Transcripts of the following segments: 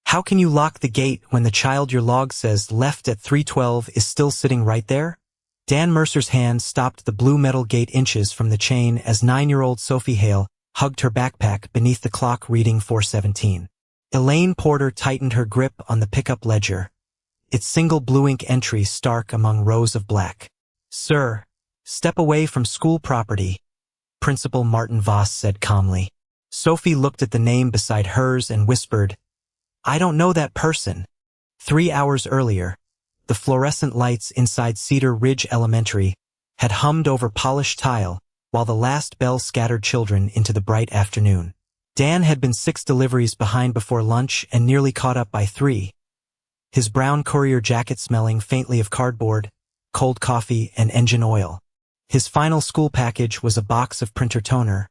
How can you lock the gate when the child your log says left at 3:12 is still sitting right there? Dan Mercer's hand stopped the blue metal gate inches from the chain as 9-year-old Sophie Hale hugged her backpack beneath the clock reading 4:17. Elaine Porter tightened her grip on the pickup ledger, its single blue ink entry stark among rows of black. "Sir, step away from school property," Principal Martin Voss said calmly. Sophie looked at the name beside hers and whispered, "I don't know that person." 3 hours earlier, the fluorescent lights inside Cedar Ridge Elementary had hummed over polished tile while the last bell scattered children into the bright afternoon. Dan had been 6 deliveries behind before lunch and nearly caught up by 3, his brown courier jacket smelling faintly of cardboard, cold coffee, and engine oil. His final school package was a box of printer toner,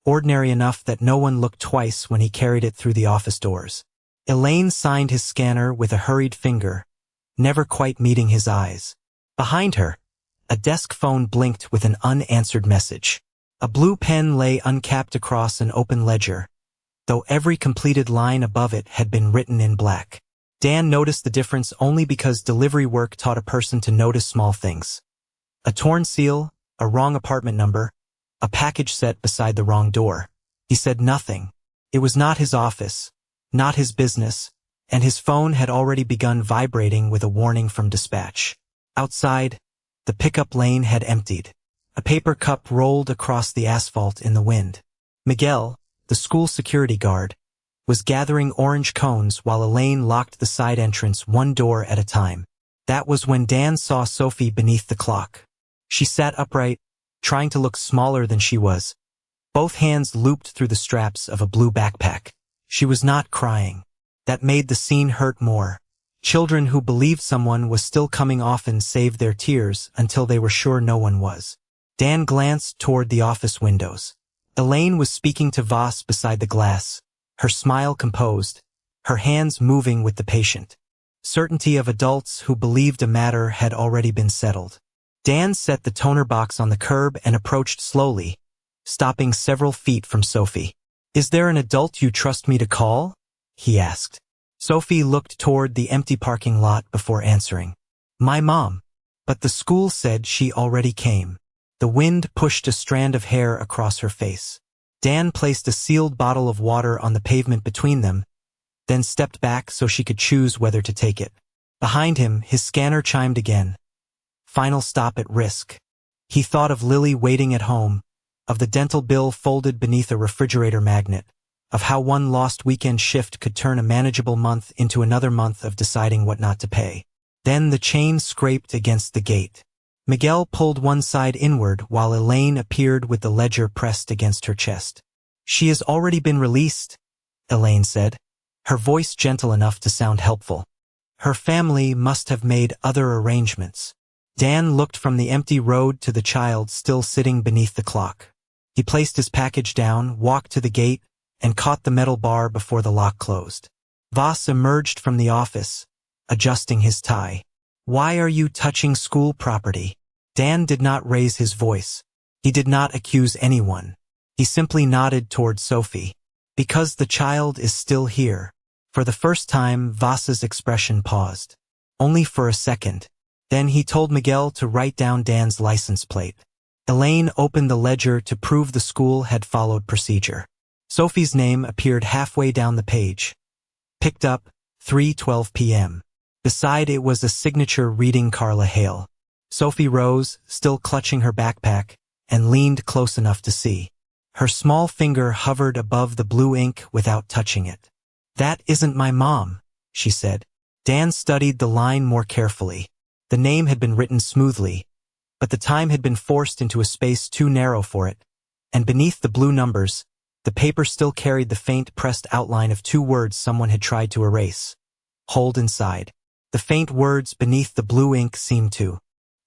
ordinary enough that no one looked twice when he carried it through the office doors. Elaine signed his scanner with a hurried finger, never quite meeting his eyes. Behind her, a desk phone blinked with an unanswered message. A blue pen lay uncapped across an open ledger, though every completed line above it had been written in black. Dan noticed the difference only because delivery work taught a person to notice small things. A torn seal, a wrong apartment number, a package set beside the wrong door. He said nothing. It was not his office, not his business, and his phone had already begun vibrating with a warning from dispatch. Outside, the pickup lane had emptied. A paper cup rolled across the asphalt in the wind. Miguel, the school security guard, was gathering orange cones while Elaine locked the side entrance one door at a time. That was when Dan saw Sophie beneath the clock. She sat upright, trying to look smaller than she was, both hands looped through the straps of a blue backpack. She was not crying. That made the scene hurt more. Children who believed someone was still coming often saved their tears until they were sure no one was. Dan glanced toward the office windows. Elaine was speaking to Voss beside the glass, her smile composed, her hands moving with the patient. Certainty of adults who believed a matter had already been settled. Dan set the toner box on the curb and approached slowly, stopping several feet from Sophie. "Is there an adult you trust me to call?" he asked. Sophie looked toward the empty parking lot before answering. "My mom." But the school said she already came. The wind pushed a strand of hair across her face. Dan placed a sealed bottle of water on the pavement between them, then stepped back so she could choose whether to take it. Behind him, his scanner chimed again. Final stop at risk. He thought of Lily waiting at home, of the dental bill folded beneath a refrigerator magnet, of how one lost weekend shift could turn a manageable month into another month of deciding what not to pay. Then the chain scraped against the gate. Miguel pulled one side inward while Elaine appeared with the ledger pressed against her chest. "She has already been released," Elaine said, her voice gentle enough to sound helpful. "Her family must have made other arrangements." Dan looked from the empty road to the child still sitting beneath the clock. He placed his package down, walked to the gate, and caught the metal bar before the lock closed. Voss emerged from the office, adjusting his tie. "Why are you touching school property?" Dan did not raise his voice. He did not accuse anyone. He simply nodded toward Sophie. "Because the child is still here." For the first time, Voss's expression paused. Only for a second. Then he told Miguel to write down Dan's license plate. Elaine opened the ledger to prove the school had followed procedure. Sophie's name appeared halfway down the page. Picked up, 3:12 p.m. Beside it was a signature reading Carla Hale. Sophie rose, still clutching her backpack, and leaned close enough to see. Her small finger hovered above the blue ink without touching it. "That isn't my mom," she said. Dan studied the line more carefully. The name had been written smoothly, but the time had been forced into a space too narrow for it, and beneath the blue numbers, the paper still carried the faint pressed outline of 2 words someone had tried to erase. "Hold inside." The faint words beneath the blue ink seemed to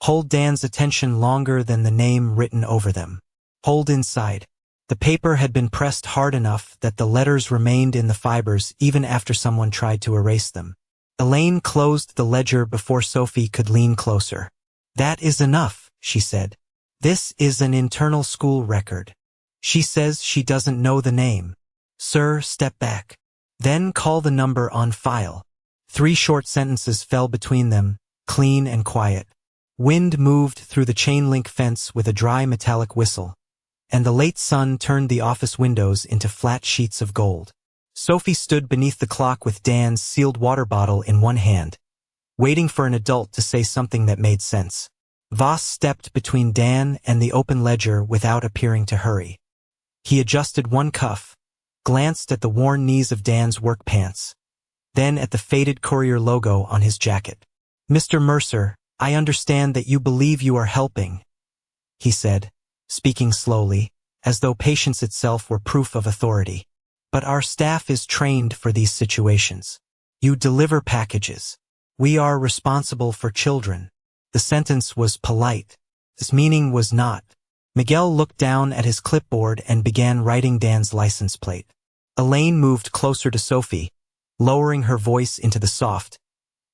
hold Dan's attention longer than the name written over them. "Hold inside." The paper had been pressed hard enough that the letters remained in the fibers even after someone tried to erase them. Elaine closed the ledger before Sophie could lean closer. "That is enough," she said. "This is an internal school record. She says she doesn't know the name." "Sir, step back." Then call the number on file. 3 short sentences fell between them, clean and quiet. Wind moved through the chain-link fence with a dry metallic whistle, and the late sun turned the office windows into flat sheets of gold. Sophie stood beneath the clock with Dan's sealed water bottle in one hand, waiting for an adult to say something that made sense. Voss stepped between Dan and the open ledger without appearing to hurry. He adjusted one cuff, glanced at the worn knees of Dan's work pants, then at the faded courier logo on his jacket. "Mr. Mercer, I understand that you believe you are helping," he said, speaking slowly, as though patience itself were proof of authority. "But our staff is trained for these situations. You deliver packages. We are responsible for children." The sentence was polite. Its meaning was not. Miguel looked down at his clipboard and began writing Dan's license plate. Elaine moved closer to Sophie, lowering her voice into the soft,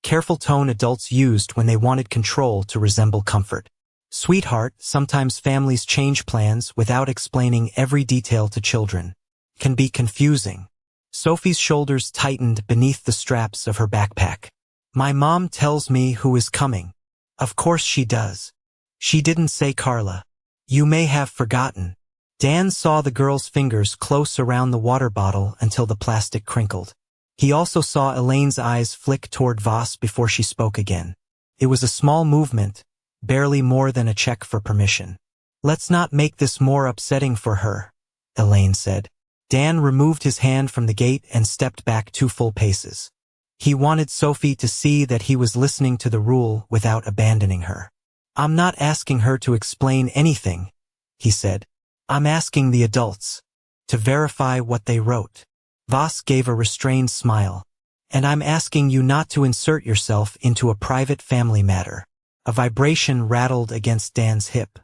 careful tone adults used when they wanted control to resemble comfort. "Sweetheart, sometimes families change plans without explaining every detail to children. Can be confusing." Sophie's shoulders tightened beneath the straps of her backpack. "My mom tells me who is coming." "Of course she does. She didn't say Carla. You may have forgotten." Dan saw the girl's fingers close around the water bottle until the plastic crinkled. He also saw Elaine's eyes flick toward Voss before she spoke again. It was a small movement, barely more than a check for permission. "Let's not make this more upsetting for her," Elaine said. Dan removed his hand from the gate and stepped back 2 full paces. He wanted Sophie to see that he was listening to the rule without abandoning her. "I'm not asking her to explain anything," he said. "I'm asking the adults to verify what they wrote." Voss gave a restrained smile. "And I'm asking you not to insert yourself into a private family matter." A vibration rattled against Dan's hip.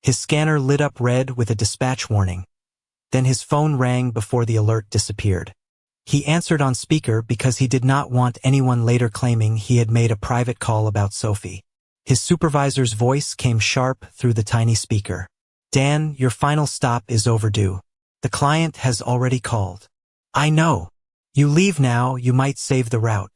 His scanner lit up red with a dispatch warning. Then his phone rang before the alert disappeared. He answered on speaker because he did not want anyone later claiming he had made a private call about Sophie. His supervisor's voice came sharp through the tiny speaker. "Dan, your final stop is overdue. The client has already called." "I know. You leave now, you might save the route.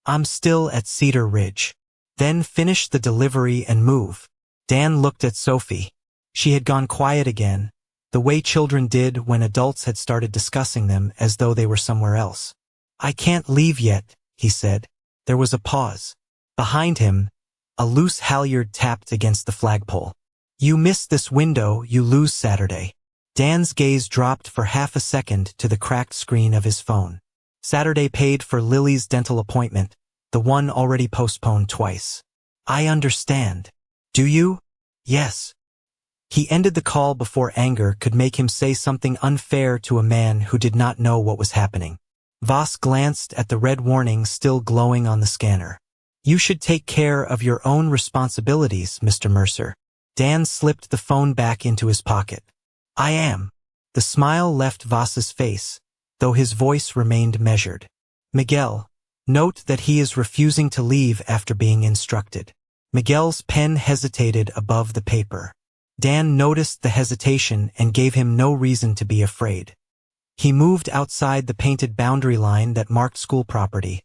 I'm still at Cedar Ridge." "Then finish the delivery and move." Dan looked at Sophie. She had gone quiet again, the way children did when adults had started discussing them as though they were somewhere else. "I can't leave yet," he said. There was a pause. Behind him, a loose halyard tapped against the flagpole. "You miss this window, you lose Saturday." Dan's gaze dropped for half a second to the cracked screen of his phone. Saturday paid for Lily's dental appointment, the one already postponed twice. "I understand." "Do you?" "Yes." He ended the call before anger could make him say something unfair to a man who did not know what was happening. Voss glanced at the red warning still glowing on the scanner. "You should take care of your own responsibilities, Mr. Mercer." Dan slipped the phone back into his pocket. "I am." The smile left Voss's face, though his voice remained measured. "Miguel, note that he is refusing to leave after being instructed." Miguel's pen hesitated above the paper. Dan noticed the hesitation and gave him no reason to be afraid. He moved outside the painted boundary line that marked school property,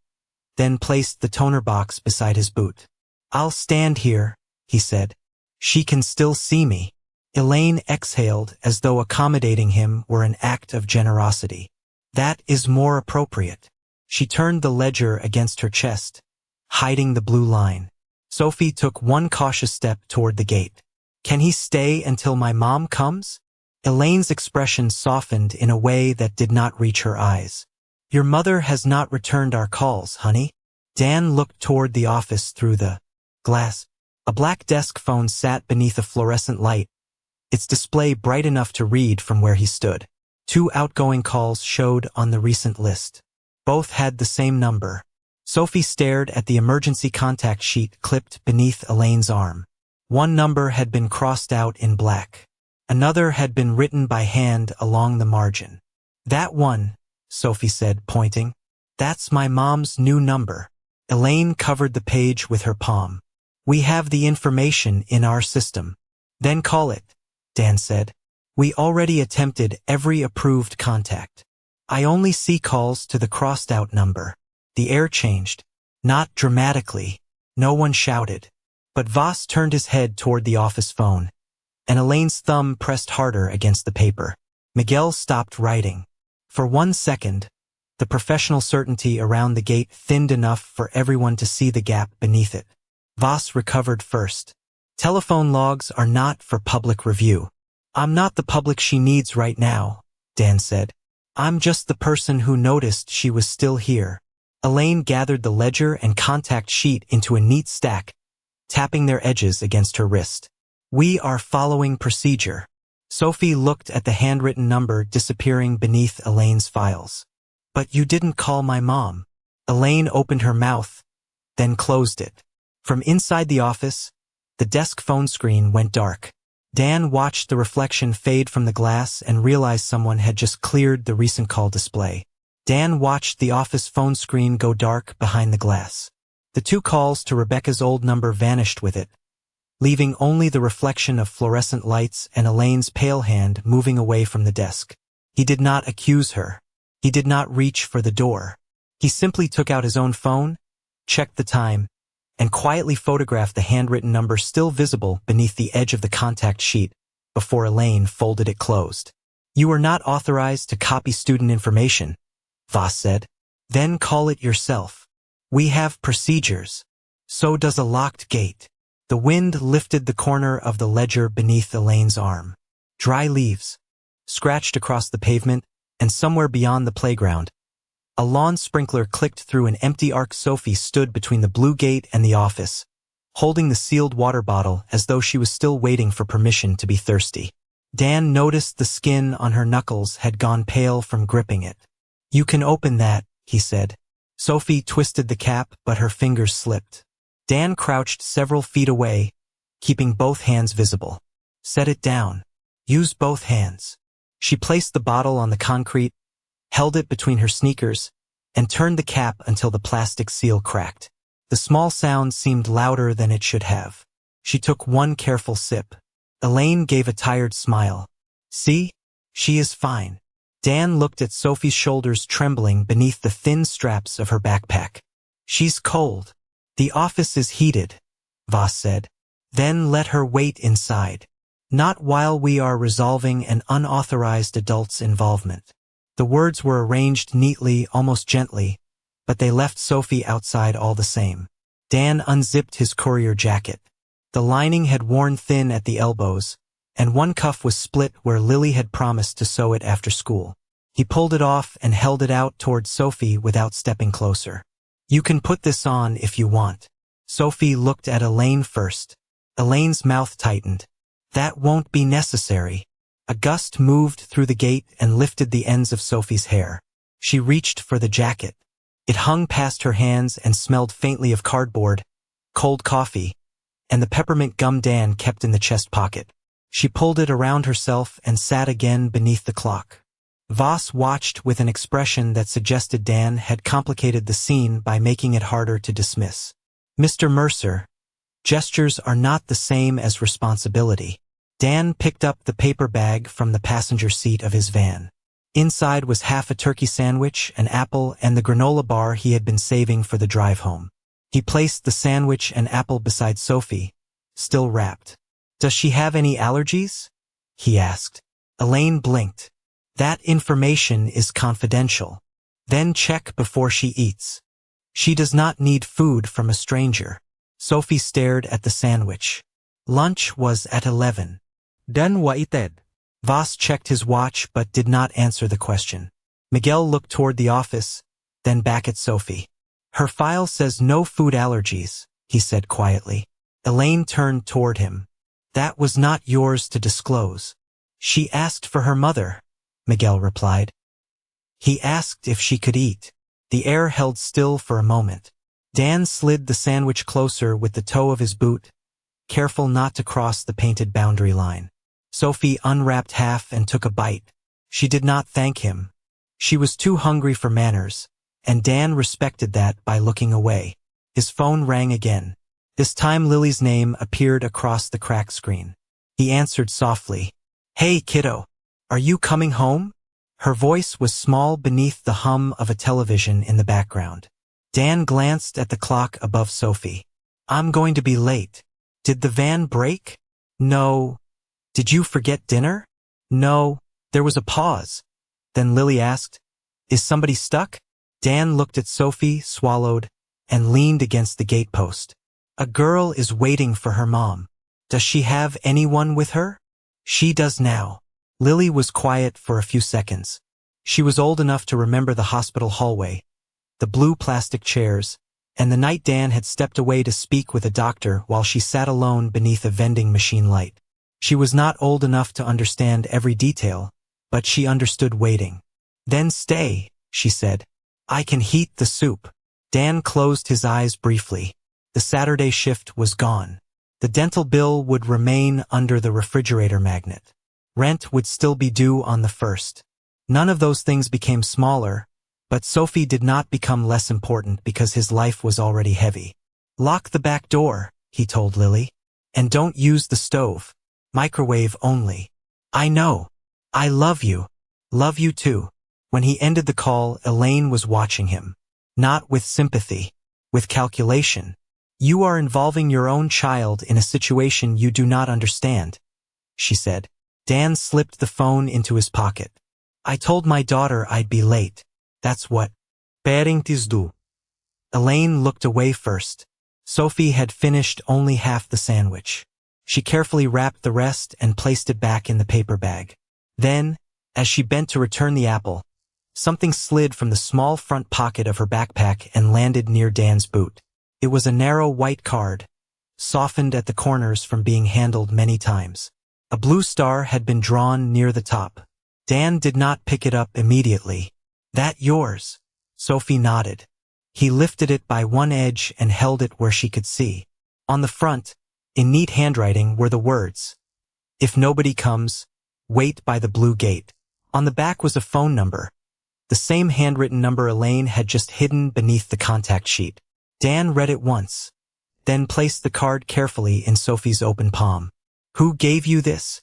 then placed the toner box beside his boot. "I'll stand here," he said. "She can still see me." Elaine exhaled as though accommodating him were an act of generosity. "That is more appropriate." She turned the ledger against her chest, hiding the blue line. Sophie took one cautious step toward the gate. "Can he stay until my mom comes?" Elaine's expression softened in a way that did not reach her eyes. "Your mother has not returned our calls, honey." Dan looked toward the office through the glass. A black desk phone sat beneath a fluorescent light, its display bright enough to read from where he stood. 2 outgoing calls showed on the recent list. Both had the same number. Sophie stared at the emergency contact sheet clipped beneath Elaine's arm. One number had been crossed out in black. Another had been written by hand along the margin. "That one," Sophie said, pointing. "That's my mom's new number." Elaine covered the page with her palm. "We have the information in our system." "Then call it," Dan said. "We already attempted every approved contact." I only see calls to the crossed-out number. The air changed. Not dramatically. No one shouted. But Voss turned his head toward the office phone, and Elaine's thumb pressed harder against the paper. Miguel stopped writing. For 1 second, the professional certainty around the gate thinned enough for everyone to see the gap beneath it. Voss recovered first. Telephone logs are not for public review. I'm not the public she needs right now, Dan said. I'm just the person who noticed she was still here. Elaine gathered the ledger and contact sheet into a neat stack, tapping their edges against her wrist. We are following procedure. Sophie looked at the handwritten number disappearing beneath Elaine's files. But you didn't call my mom. Elaine opened her mouth, then closed it. From inside the office, the desk phone screen went dark. Dan watched the reflection fade from the glass and realized someone had just cleared the recent call display. Dan watched the office phone screen go dark behind the glass. The 2 calls to Rebecca's old number vanished with it, leaving only the reflection of fluorescent lights and Elaine's pale hand moving away from the desk. He did not accuse her. He did not reach for the door. He simply took out his own phone, checked the time, and quietly photographed the handwritten number still visible beneath the edge of the contact sheet before Elaine folded it closed. You are not authorized to copy student information, Voss said. Then call it yourself. We have procedures. So does a locked gate. The wind lifted the corner of the ledger beneath Elaine's arm. Dry leaves scratched across the pavement, and somewhere beyond the playground, a lawn sprinkler clicked through an empty arc. Sophie stood between the blue gate and the office, holding the sealed water bottle as though she was still waiting for permission to be thirsty. Dan noticed the skin on her knuckles had gone pale from gripping it. You can open that, he said. Sophie twisted the cap, but her fingers slipped. Dan crouched several feet away, keeping both hands visible. Set it down. Use both hands. She placed the bottle on the concrete, held it between her sneakers, and turned the cap until the plastic seal cracked. The small sound seemed louder than it should have. She took one careful sip. Elaine gave a tired smile. See? She is fine. Dan looked at Sophie's shoulders trembling beneath the thin straps of her backpack. She's cold. The office is heated, Voss said. Then let her wait inside. Not while we are resolving an unauthorized adult's involvement. The words were arranged neatly, almost gently, but they left Sophie outside all the same. Dan unzipped his courier jacket. The lining had worn thin at the elbows, and one cuff was split where Lily had promised to sew it after school. He pulled it off and held it out toward Sophie without stepping closer. You can put this on if you want. Sophie looked at Elaine first. Elaine's mouth tightened. That won't be necessary. A gust moved through the gate and lifted the ends of Sophie's hair. She reached for the jacket. It hung past her hands and smelled faintly of cardboard, cold coffee, and the peppermint gum Dan kept in the chest pocket. She pulled it around herself and sat again beneath the clock. Voss watched with an expression that suggested Dan had complicated the scene by making it harder to dismiss. Mr. Mercer, gestures are not the same as responsibility. Dan picked up the paper bag from the passenger seat of his van. Inside was half a turkey sandwich, an apple, and the granola bar he had been saving for the drive home. He placed the sandwich and apple beside Sophie, still wrapped. Does she have any allergies? He asked. Elaine blinked. That information is confidential. Then check before she eats. She does not need food from a stranger. Sophie stared at the sandwich. Lunch was at 11. Then waited. Voss checked his watch but did not answer the question. Miguel looked toward the office, then back at Sophie. Her file says no food allergies, he said quietly. Elaine turned toward him. That was not yours to disclose. She asked for her mother, Miguel replied. He asked if she could eat. The air held still for a moment. Dan slid the sandwich closer with the toe of his boot, careful not to cross the painted boundary line. Sophie unwrapped half and took a bite. She did not thank him. She was too hungry for manners, and Dan respected that by looking away. His phone rang again. This time Lily's name appeared across the cracked screen. He answered softly. Hey, kiddo. Are you coming home? Her voice was small beneath the hum of a television in the background. Dan glanced at the clock above Sophie. I'm going to be late. Did the van break? No. Did you forget dinner? No. There was a pause. Then Lily asked, Is somebody stuck? Dan looked at Sophie, swallowed, and leaned against the gatepost. A girl is waiting for her mom. Does she have anyone with her? She does now. Lily was quiet for a few seconds. She was old enough to remember the hospital hallway, the blue plastic chairs, and the night Dan had stepped away to speak with a doctor while she sat alone beneath a vending machine light. She was not old enough to understand every detail, but she understood waiting. Then stay, she said. I can heat the soup. Dan closed his eyes briefly. The Saturday shift was gone. The dental bill would remain under the refrigerator magnet. Rent would still be due on the 1st. None of those things became smaller, but Sophie did not become less important because his life was already heavy. Lock the back door, he told Lily. And don't use the stove. Microwave only. I know. I love you. Love you too. When he ended the call, Elaine was watching him. Not with sympathy. With calculation. You are involving your own child in a situation you do not understand, she said. Dan slipped the phone into his pocket. I told my daughter I'd be late. That's what parents do. Elaine looked away first. Sophie had finished only half the sandwich. She carefully wrapped the rest and placed it back in the paper bag. Then, as she bent to return the apple, something slid from the small front pocket of her backpack and landed near Dan's boot. It was a narrow white card, softened at the corners from being handled many times. A blue star had been drawn near the top. Dan did not pick it up immediately. That yours? Sophie nodded. He lifted it by one edge and held it where she could see. On the front, in neat handwriting, were the words, If nobody comes, wait by the blue gate. On the back was a phone number, the same handwritten number Elaine had just hidden beneath the contact sheet. Dan read it once, then placed the card carefully in Sophie's open palm. Who gave you this?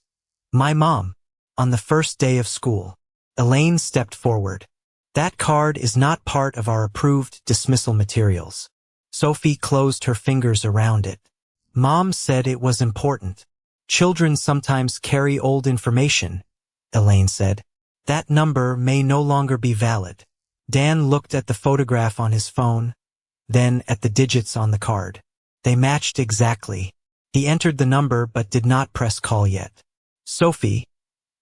My mom. On the first day of school. Elaine stepped forward. That card is not part of our approved dismissal materials. Sophie closed her fingers around it. Mom said it was important. Children sometimes carry old information, Elaine said. That number may no longer be valid. Dan looked at the photograph on his phone, then at the digits on the card. They matched exactly. He entered the number but did not press call yet. Sophie,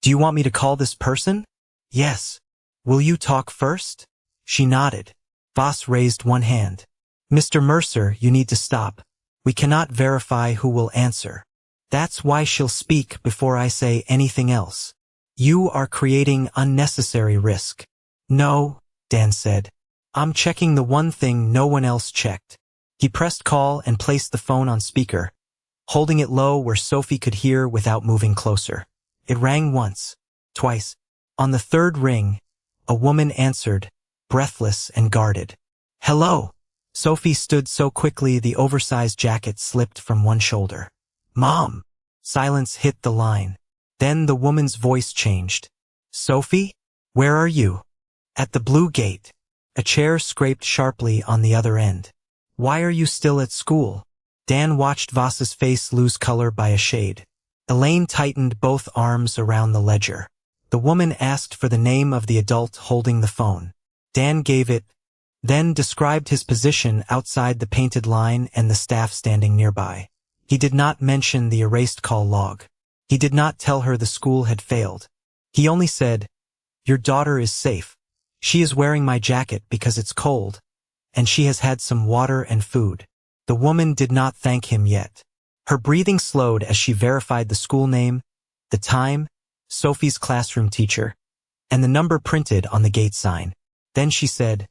do you want me to call this person? Yes. Will you talk first? She nodded. Voss raised one hand. Mr. Mercer, you need to stop. We cannot verify who will answer. That's why she'll speak before I say anything else. You are creating unnecessary risk. No, Dan said. I'm checking the one thing no one else checked. He pressed call and placed the phone on speaker, holding it low where Sophie could hear without moving closer. It rang once, twice. On the third ring, a woman answered, breathless and guarded. Hello. Sophie stood so quickly the oversized jacket slipped from one shoulder. Mom. Silence hit the line. Then the woman's voice changed. Sophie? Where are you? At the blue gate. A chair scraped sharply on the other end. Why are you still at school? Dan watched Voss's face lose color by a shade. Elaine tightened both arms around the ledger. The woman asked for the name of the adult holding the phone. Dan gave it, then described his position outside the painted line and the staff standing nearby. He did not mention the erased call log. He did not tell her the school had failed. He only said, Your daughter is safe. She is wearing my jacket because it's cold, and she has had some water and food. The woman did not thank him yet. Her breathing slowed as she verified the school name, the time, Sophie's classroom teacher, and the number printed on the gate sign. Then she said,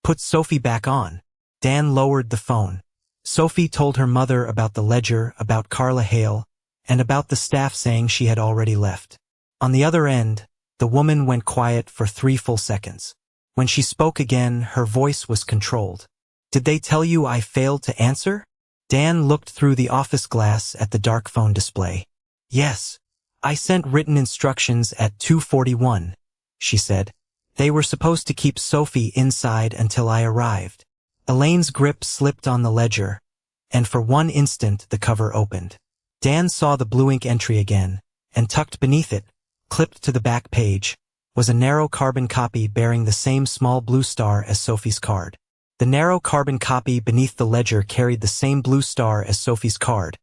Put Sophie back on. Dan lowered the phone. Sophie told her mother about the ledger, about Carla Hale, and about the staff saying she had already left. On the other end, the woman went quiet for 3 full seconds. When she spoke again, her voice was controlled. Did they tell you I failed to answer? Dan looked through the office glass at the dark phone display. Yes. I sent written instructions at 2:41. she said. They were supposed to keep Sophie inside until I arrived. Elaine's grip slipped on the ledger, and for one instant the cover opened. Dan saw the blue ink entry again, and tucked beneath it, clipped to the back page, was a narrow carbon copy bearing the same small blue star as Sophie's card. The narrow carbon copy beneath the ledger carried the same blue star as Sophie's card,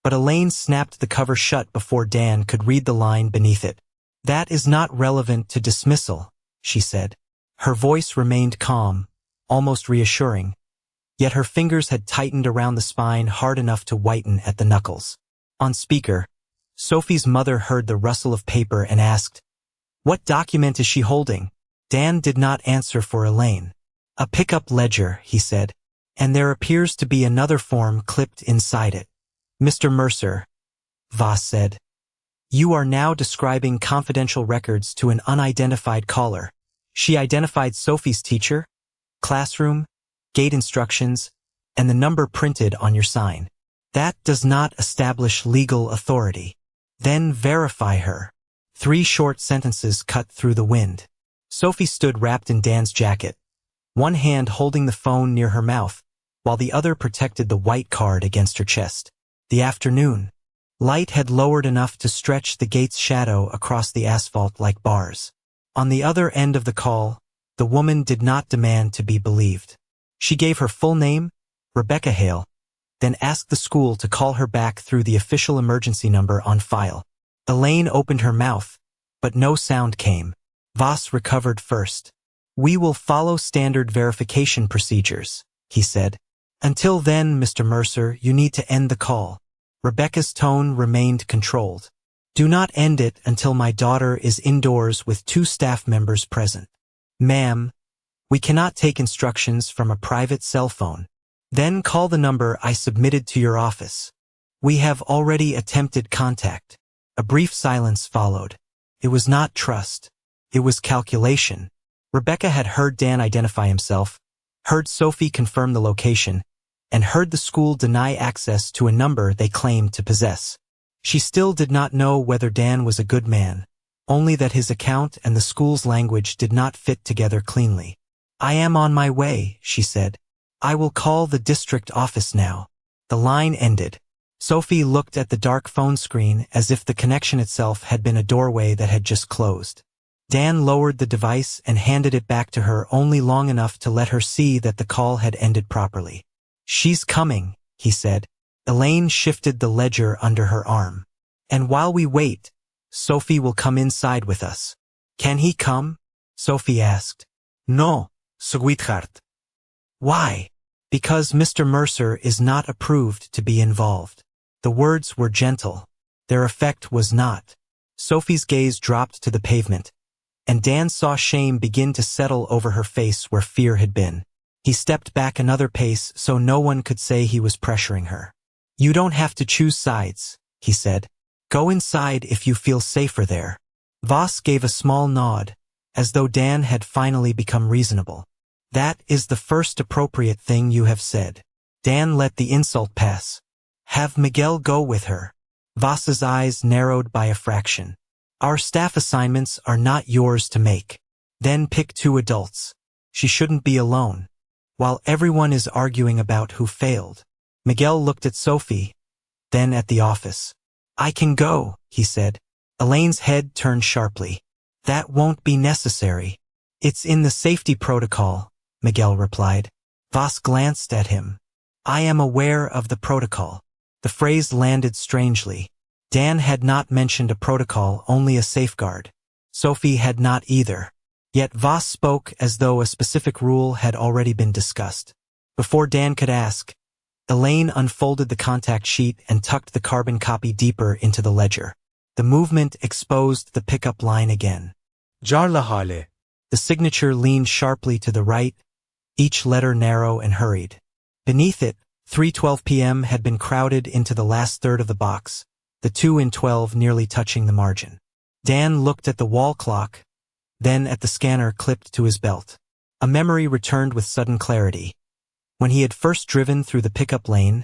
but Elaine snapped the cover shut before Dan could read the line beneath it. That is not relevant to dismissal, she said. Her voice remained calm, almost reassuring, yet her fingers had tightened around the spine hard enough to whiten at the knuckles. On speaker, Sophie's mother heard the rustle of paper and asked, "What document is she holding?" Dan did not answer for Elaine. "A pickup ledger," he said, "and there appears to be another form clipped inside it." "Mr. Mercer," Voss said, "you are now describing confidential records to an unidentified caller. She identified Sophie's teacher, classroom, gate instructions, and the number printed on your sign. That does not establish legal authority. Then verify her." 3 short sentences cut through the wind. Sophie stood wrapped in Dan's jacket, one hand holding the phone near her mouth, while the other protected the white card against her chest. The afternoon. Light had lowered enough to stretch the gate's shadow across the asphalt like bars. On the other end of the call, the woman did not demand to be believed. She gave her full name, Rebecca Hale, then asked the school to call her back through the official emergency number on file. Elaine opened her mouth, but no sound came. Voss recovered first. "We will follow standard verification procedures," he said. "Until then, Mr. Mercer, you need to end the call." Rebecca's tone remained controlled. "Do not end it until my daughter is indoors with 2 staff members present." "Ma'am, we cannot take instructions from a private cell phone." "Then call the number I submitted to your office." "We have already attempted contact." A brief silence followed. It was not trust. It was calculation. Rebecca had heard Dan identify himself, heard Sophie confirm the location, and heard the school deny access to a number they claimed to possess. She still did not know whether Dan was a good man, only that his account and the school's language did not fit together cleanly. "I am on my way," she said. "I will call the district office now." The line ended. Sophie looked at the dark phone screen as if the connection itself had been a doorway that had just closed. Dan lowered the device and handed it back to her only long enough to let her see that the call had ended properly. "She's coming," he said. Elaine shifted the ledger under her arm. "And while we wait, Sophie will come inside with us." "Can he come?" Sophie asked. "No, sweetheart." "Why?" "Because Mr. Mercer is not approved to be involved." The words were gentle. Their effect was not. Sophie's gaze dropped to the pavement, and Dan saw shame begin to settle over her face where fear had been. He stepped back another pace so no one could say he was pressuring her. "You don't have to choose sides," he said. "Go inside if you feel safer there." Voss gave a small nod, as though Dan had finally become reasonable. "That is the first appropriate thing you have said." Dan let the insult pass. "Have Miguel go with her." Voss's eyes narrowed by a fraction. "Our staff assignments are not yours to make. Then pick 2 adults. She shouldn't be alone. While everyone is arguing about who failed." Miguel looked at Sophie, then at the office. "I can go," he said. Elaine's head turned sharply. "That won't be necessary." "It's in the safety protocol," Miguel replied. Voss glanced at him. "I am aware of the protocol." The phrase landed strangely. Dan had not mentioned a protocol, only a safeguard. Sophie had not either. Yet Voss spoke as though a specific rule had already been discussed. Before Dan could ask, Elaine unfolded the contact sheet and tucked the carbon copy deeper into the ledger. The movement exposed the pickup line again. Jarla hale. The signature leaned sharply to the right, each letter narrow and hurried. Beneath it, 3:12 p.m. had been crowded into the last third of the box, the 2 in 12 nearly touching the margin. Dan looked at the wall clock, then at the scanner clipped to his belt. A memory returned with sudden clarity. When he had first driven through the pickup lane,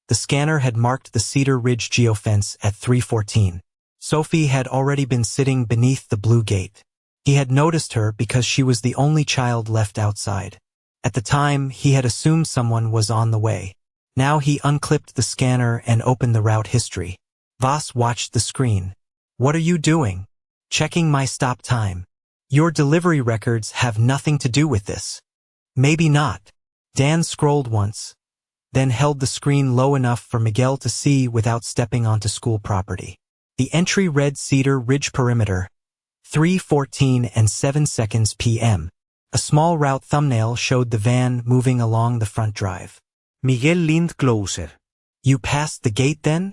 the scanner had marked the Cedar Ridge geofence at 3:14. Sophie had already been sitting beneath the blue gate. He had noticed her because she was the only child left outside. At the time, he had assumed someone was on the way. Now he unclipped the scanner and opened the route history. Voss watched the screen. "What are you doing?" "Checking my stop time." "Your delivery records have nothing to do with this." "Maybe not." Dan scrolled once, then held the screen low enough for Miguel to see without stepping onto school property. The entry read Cedar Ridge Perimeter, 3:14 and 7 seconds p.m. A small route thumbnail showed the van moving along the front drive. Miguel leaned closer. "You passed the gate then?"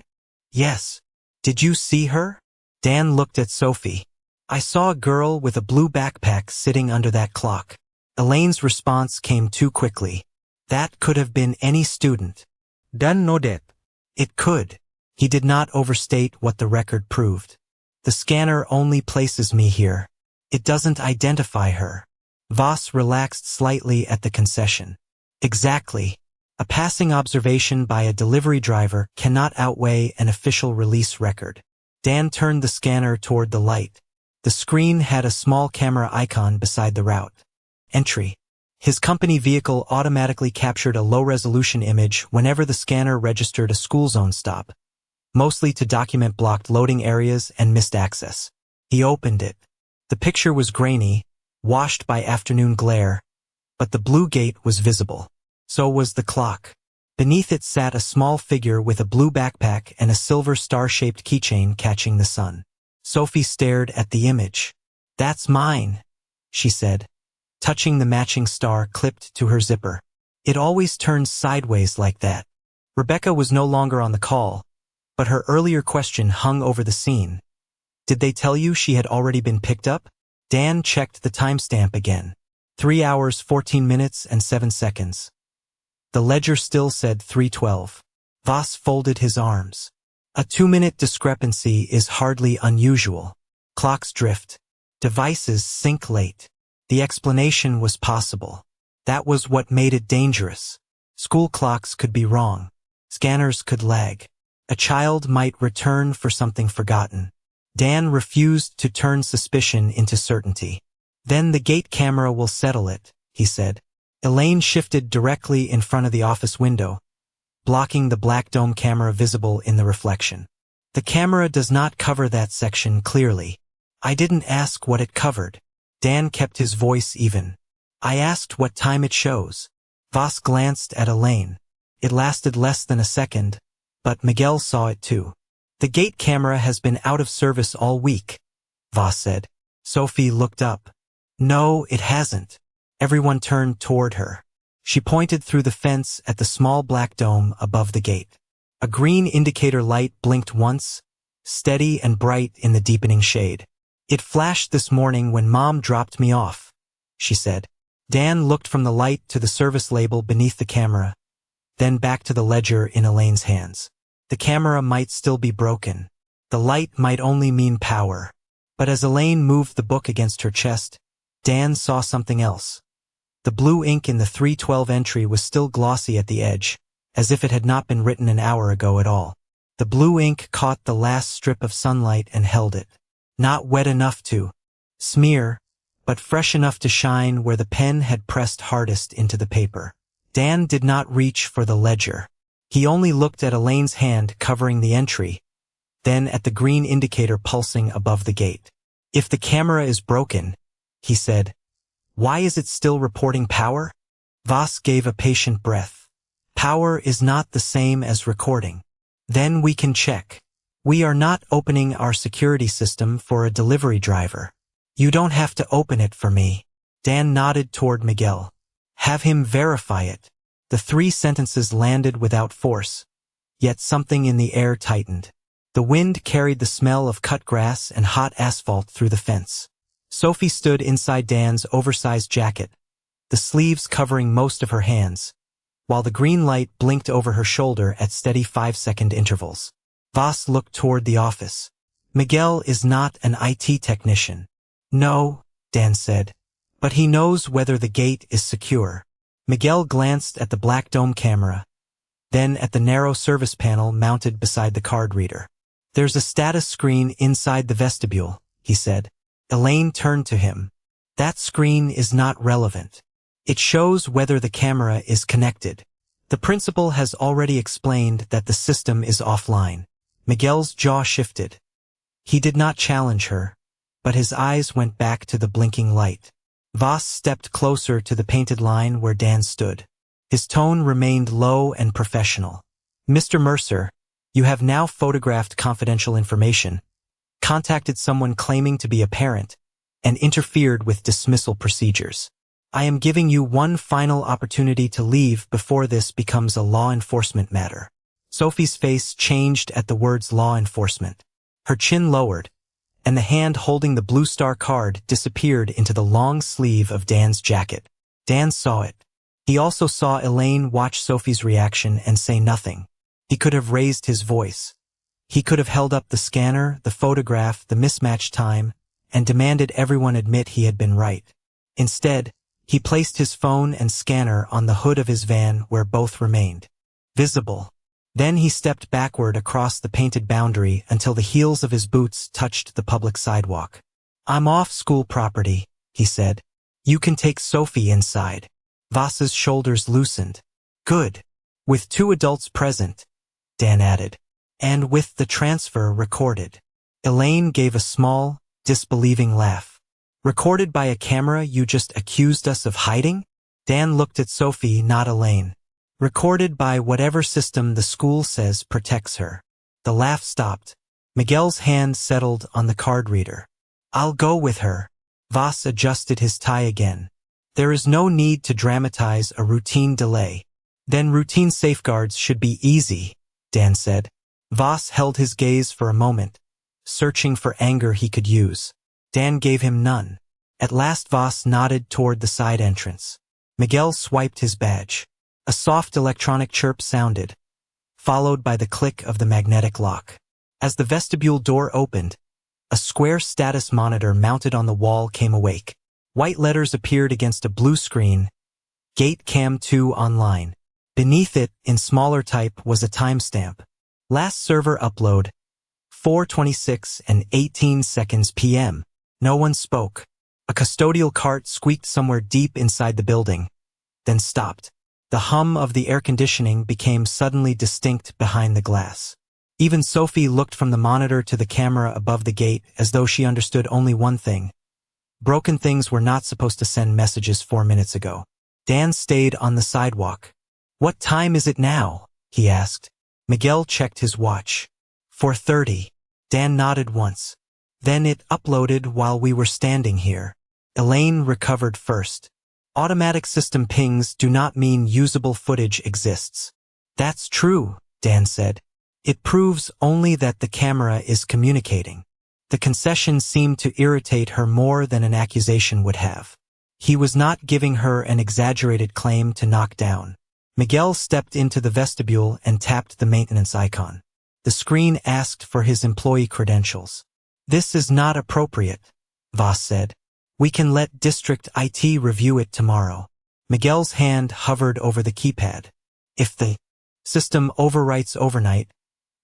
"Yes." "Did you see her?" Dan looked at Sophie. "I saw a girl with a blue backpack sitting under that clock." Elaine's response came too quickly. "That could have been any student." Dan nodded. "It could." He did not overstate what the record proved. "The scanner only places me here. It doesn't identify her." Voss relaxed slightly at the concession. "Exactly. A passing observation by a delivery driver cannot outweigh an official release record." Dan turned the scanner toward the light. The screen had a small camera icon beside the route. Entry. His company vehicle automatically captured a low-resolution image whenever the scanner registered a school zone stop, mostly to document blocked loading areas and missed access. He opened it. The picture was grainy, washed by afternoon glare, but the blue gate was visible. So was the clock. Beneath it sat a small figure with a blue backpack and a silver star-shaped keychain catching the sun. Sophie stared at the image. "That's mine," she said, touching the matching star clipped to her zipper. "It always turns sideways like that." Rebecca was no longer on the call, but her earlier question hung over the scene. "Did they tell you she had already been picked up?" Dan checked the timestamp again. 3 hours, 14 minutes, and 7 seconds. The ledger still said 3:12. Voss folded his arms. A 2-minute discrepancy is hardly unusual. Clocks drift. Devices sync late. The explanation was possible. That was what made it dangerous. School clocks could be wrong. Scanners could lag. A child might return for something forgotten. Dan refused to turn suspicion into certainty. "Then the gate camera will settle it," he said. Elaine shifted directly in front of the office window, blocking the black dome camera visible in the reflection. "The camera does not cover that section clearly. I didn't ask what it covered." Dan kept his voice even. "I asked what time it shows." Voss glanced at Elaine. It lasted less than a second, but Miguel saw it too. "The gate camera has been out of service all week," Voss said. Sophie looked up. "No, it hasn't." Everyone turned toward her. She pointed through the fence at the small black dome above the gate. A green indicator light blinked once, steady and bright in the deepening shade. "It flashed this morning when Mom dropped me off," she said. Dan looked from the light to the service label beneath the camera, then back to the ledger in Elaine's hands. The camera might still be broken. The light might only mean power. But as Elaine moved the book against her chest, Dan saw something else. The blue ink in the 3:12 entry was still glossy at the edge, as if it had not been written an hour ago at all. The blue ink caught the last strip of sunlight and held it. Not wet enough to smear, but fresh enough to shine where the pen had pressed hardest into the paper. Dan did not reach for the ledger. He only looked at Elaine's hand covering the entry, then at the green indicator pulsing above the gate. "If the camera is broken," he said, "why is it still reporting power?" Voss gave a patient breath. "Power is not the same as recording." "Then we can check." "We are not opening our security system for a delivery driver." "You don't have to open it for me." Dan nodded toward Miguel. "Have him verify it." The 3 sentences landed without force, yet something in the air tightened. The wind carried the smell of cut grass and hot asphalt through the fence. Sophie stood inside Dan's oversized jacket, the sleeves covering most of her hands, while the green light blinked over her shoulder at steady 5-second intervals. Voss looked toward the office. "Miguel is not an IT technician." "No," Dan said, "but he knows whether the gate is secure." Miguel glanced at the black dome camera, then at the narrow service panel mounted beside the card reader. "There's a status screen inside the vestibule," he said. Elaine turned to him. That screen is not relevant. It shows whether the camera is connected. The principal has already explained that the system is offline. Miguel's jaw shifted. He did not challenge her, but his eyes went back to the blinking light. Voss stepped closer to the painted line where Dan stood. His tone remained low and professional. Mr. Mercer, you have now photographed confidential information, contacted someone claiming to be a parent, and interfered with dismissal procedures. I am giving you one final opportunity to leave before this becomes a law enforcement matter. Sophie's face changed at the words law enforcement. Her chin lowered, and the hand holding the Blue Star card disappeared into the long sleeve of Dan's jacket. Dan saw it. He also saw Elaine watch Sophie's reaction and say nothing. He could have raised his voice. He could have held up the scanner, the photograph, the mismatched time, and demanded everyone admit he had been right. Instead, he placed his phone and scanner on the hood of his van where both remained visible. Then he stepped backward across the painted boundary until the heels of his boots touched the public sidewalk. I'm off school property, he said. You can take Sophie inside. Voss's shoulders loosened. Good. With 2 adults present, Dan added. And with the transfer recorded. Elaine gave a small, disbelieving laugh. Recorded by a camera you just accused us of hiding? Dan looked at Sophie, not Elaine. Recorded by whatever system the school says protects her. The laugh stopped. Miguel's hand settled on the card reader. I'll go with her. Voss adjusted his tie again. There is no need to dramatize a routine delay. Then routine safeguards should be easy, Dan said. Voss held his gaze for a moment, searching for anger he could use. Dan gave him none. At last Voss nodded toward the side entrance. Miguel swiped his badge. A soft electronic chirp sounded, followed by the click of the magnetic lock. As the vestibule door opened, a square status monitor mounted on the wall came awake. White letters appeared against a blue screen. Gate Cam 2 online. Beneath it, in smaller type, was a timestamp. Last server upload, 4:26 and 18 seconds p.m. No one spoke. A custodial cart squeaked somewhere deep inside the building, then stopped. The hum of the air conditioning became suddenly distinct behind the glass. Even Sophie looked from the monitor to the camera above the gate as though she understood only one thing. Broken things were not supposed to send messages 4 minutes ago. Dan stayed on the sidewalk. What time is it now? He asked. Miguel checked his watch. 4:30. Dan nodded once. Then it uploaded while we were standing here. Elaine recovered first. Automatic system pings do not mean usable footage exists. That's true, Dan said. It proves only that the camera is communicating. The concession seemed to irritate her more than an accusation would have. He was not giving her an exaggerated claim to knock down. Miguel stepped into the vestibule and tapped the maintenance icon. The screen asked for his employee credentials. This is not appropriate, Voss said. We can let District IT review it tomorrow. Miguel's hand hovered over the keypad. If the system overwrites overnight,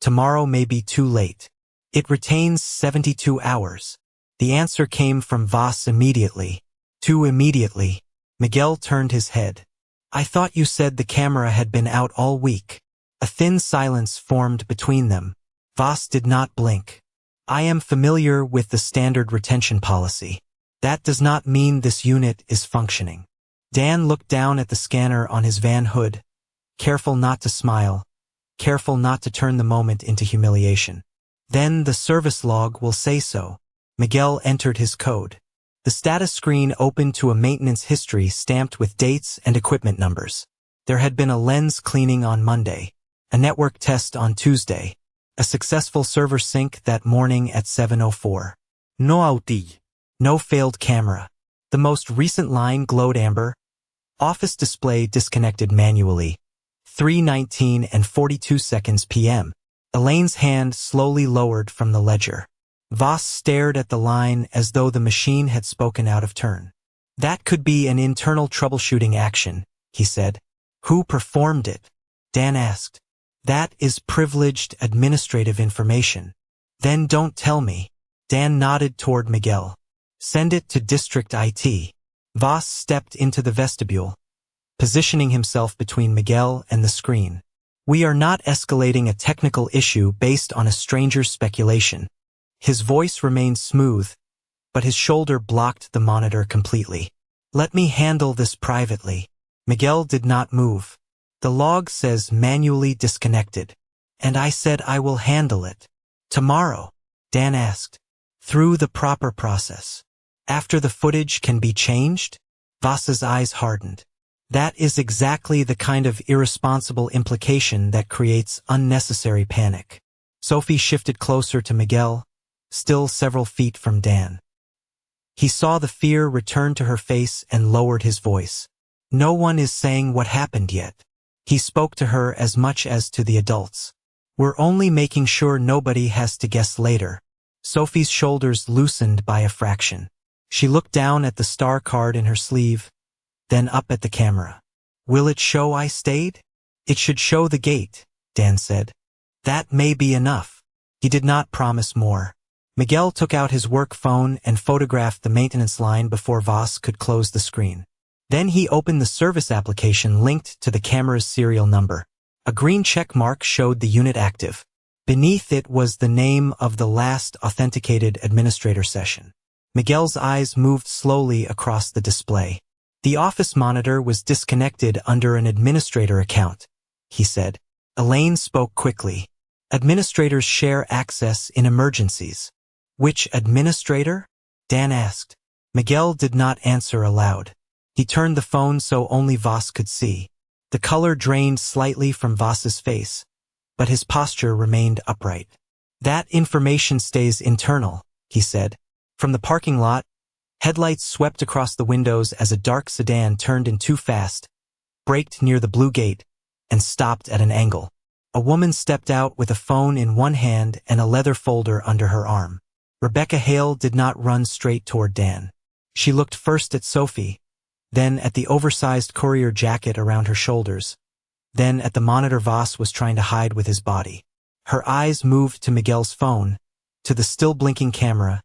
tomorrow may be too late. It retains 72 hours. The answer came from Voss immediately. Too immediately. Miguel turned his head. I thought you said the camera had been out all week. A thin silence formed between them. Voss did not blink. I am familiar with the standard retention policy. That does not mean this unit is functioning. Dan looked down at the scanner on his van hood, careful not to smile, careful not to turn the moment into humiliation. Then the service log will say so. Miguel entered his code. The status screen opened to a maintenance history stamped with dates and equipment numbers. There had been a lens cleaning on Monday, a network test on Tuesday, a successful server sync that morning at 7:04. No outage. No failed camera. The most recent line glowed amber. Office display disconnected manually. 3:19 and 42 seconds p.m. Elaine's hand slowly lowered from the ledger. Voss stared at the line as though the machine had spoken out of turn. That could be an internal troubleshooting action, he said. Who performed it? Dan asked. That is privileged administrative information. Then don't tell me. Dan nodded toward Miguel. Send it to District IT. Voss stepped into the vestibule, positioning himself between Miguel and the screen. We are not escalating a technical issue based on a stranger's speculation. His voice remained smooth, but his shoulder blocked the monitor completely. Let me handle this privately. Miguel did not move. The log says manually disconnected. And I said I will handle it. Tomorrow, Dan asked. Through the proper process. After the footage can be changed? Voss's eyes hardened. That is exactly the kind of irresponsible implication that creates unnecessary panic. Sophie shifted closer to Miguel, still several feet from Dan. He saw the fear return to her face and lowered his voice. No one is saying what happened yet. He spoke to her as much as to the adults. We're only making sure nobody has to guess later. Sophie's shoulders loosened by a fraction. She looked down at the star card in her sleeve, then up at the camera. Will it show I stayed? It should show the gate, Dan said. That may be enough. He did not promise more. Miguel took out his work phone and photographed the maintenance line before Voss could close the screen. Then he opened the service application linked to the camera's serial number. A green check mark showed the unit active. Beneath it was the name of the last authenticated administrator session. Miguel's eyes moved slowly across the display. The office monitor was disconnected under an administrator account, he said. Elaine spoke quickly. Administrators share access in emergencies. Which administrator? Dan asked. Miguel did not answer aloud. He turned the phone so only Voss could see. The color drained slightly from Voss's face, but his posture remained upright. That information stays internal, he said. From the parking lot, headlights swept across the windows as a dark sedan turned in too fast, braked near the blue gate, and stopped at an angle. A woman stepped out with a phone in one hand and a leather folder under her arm. Rebecca Hale did not run straight toward Dan. She looked first at Sophie, then at the oversized courier jacket around her shoulders, then at the monitor Voss was trying to hide with his body. Her eyes moved to Miguel's phone, to the still blinking camera,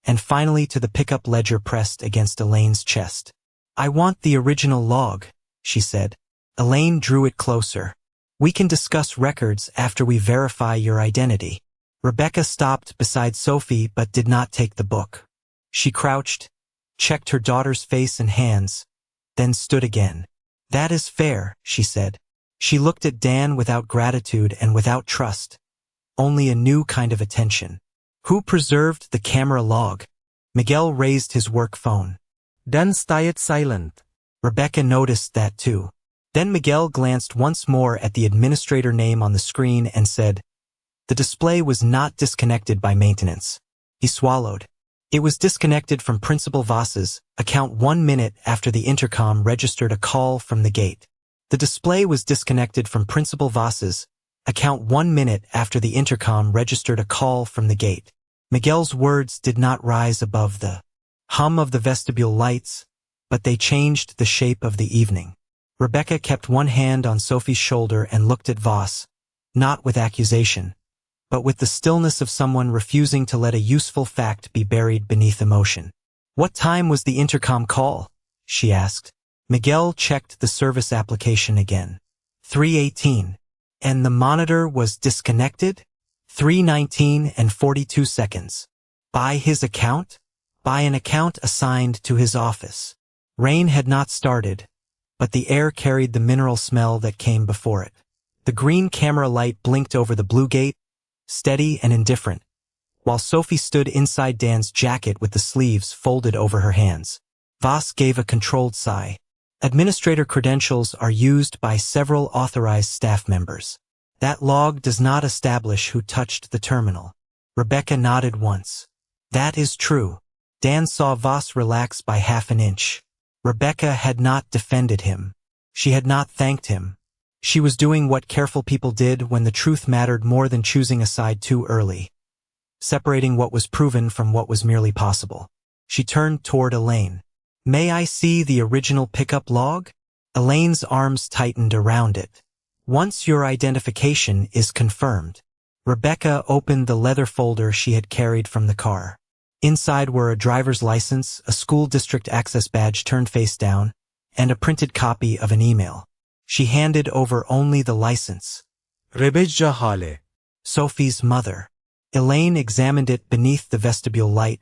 and finally to the pickup ledger pressed against Elaine's chest. I want the original log, she said. Elaine drew it closer. We can discuss records after we verify your identity. Rebecca stopped beside Sophie but did not take the book. She crouched, checked her daughter's face and hands, then stood again. That is fair, she said. She looked at Dan without gratitude and without trust, only a new kind of attention. Who preserved the camera log? Miguel raised his work phone. Dan stayed silent. Rebecca noticed that too. Then Miguel glanced once more at the administrator name on the screen and said, the display was not disconnected by maintenance. He swallowed. It was disconnected from Principal Voss's account 1 minute after the intercom registered a call from the gate. The display was disconnected from Principal Voss's account 1 minute after the intercom registered a call from the gate. Miguel's words did not rise above the hum of the vestibule lights, but they changed the shape of the evening. Rebecca kept one hand on Sophie's shoulder and looked at Voss, not with accusation, but with the stillness of someone refusing to let a useful fact be buried beneath emotion. What time was the intercom call? She asked. Miguel checked the service application again. 3:18. And the monitor was disconnected? 3:19 and 42 seconds. By his account? By an account assigned to his office. Rain had not started, but the air carried the mineral smell that came before it. The green camera light blinked over the blue gate, steady and indifferent, while Sophie stood inside Dan's jacket with the sleeves folded over her hands. Voss gave a controlled sigh. Administrator credentials are used by several authorized staff members. That log does not establish who touched the terminal. Rebecca nodded once. That is true. Dan saw Voss relax by half an inch. Rebecca had not defended him. She had not thanked him. She was doing what careful people did when the truth mattered more than choosing a side too early, separating what was proven from what was merely possible. She turned toward Elaine. May I see the original pickup log? Elaine's arms tightened around it. Once your identification is confirmed. Rebecca opened the leather folder she had carried from the car. Inside were a driver's license, a school district access badge turned face down, and a printed copy of an email. She handed over only the license. Rebecca Hale. Sophie's mother. Elaine examined it beneath the vestibule light,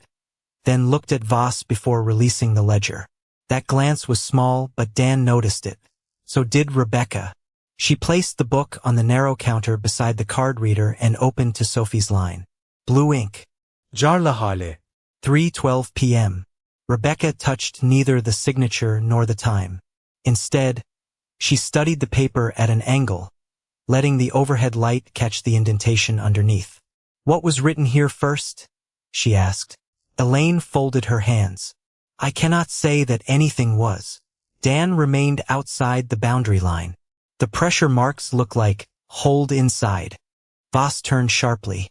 then looked at Voss before releasing the ledger. That glance was small, but Dan noticed it. So did Rebecca. She placed the book on the narrow counter beside the card reader and opened to Sophie's line. Blue ink. Jarla Hale. 3:12 p.m. Rebecca touched neither the signature nor the time. Instead, she studied the paper at an angle, letting the overhead light catch the indentation underneath. What was written here first? She asked. Elaine folded her hands. I cannot say that anything was. Dan remained outside the boundary line. The pressure marks look like hold inside. Voss turned sharply.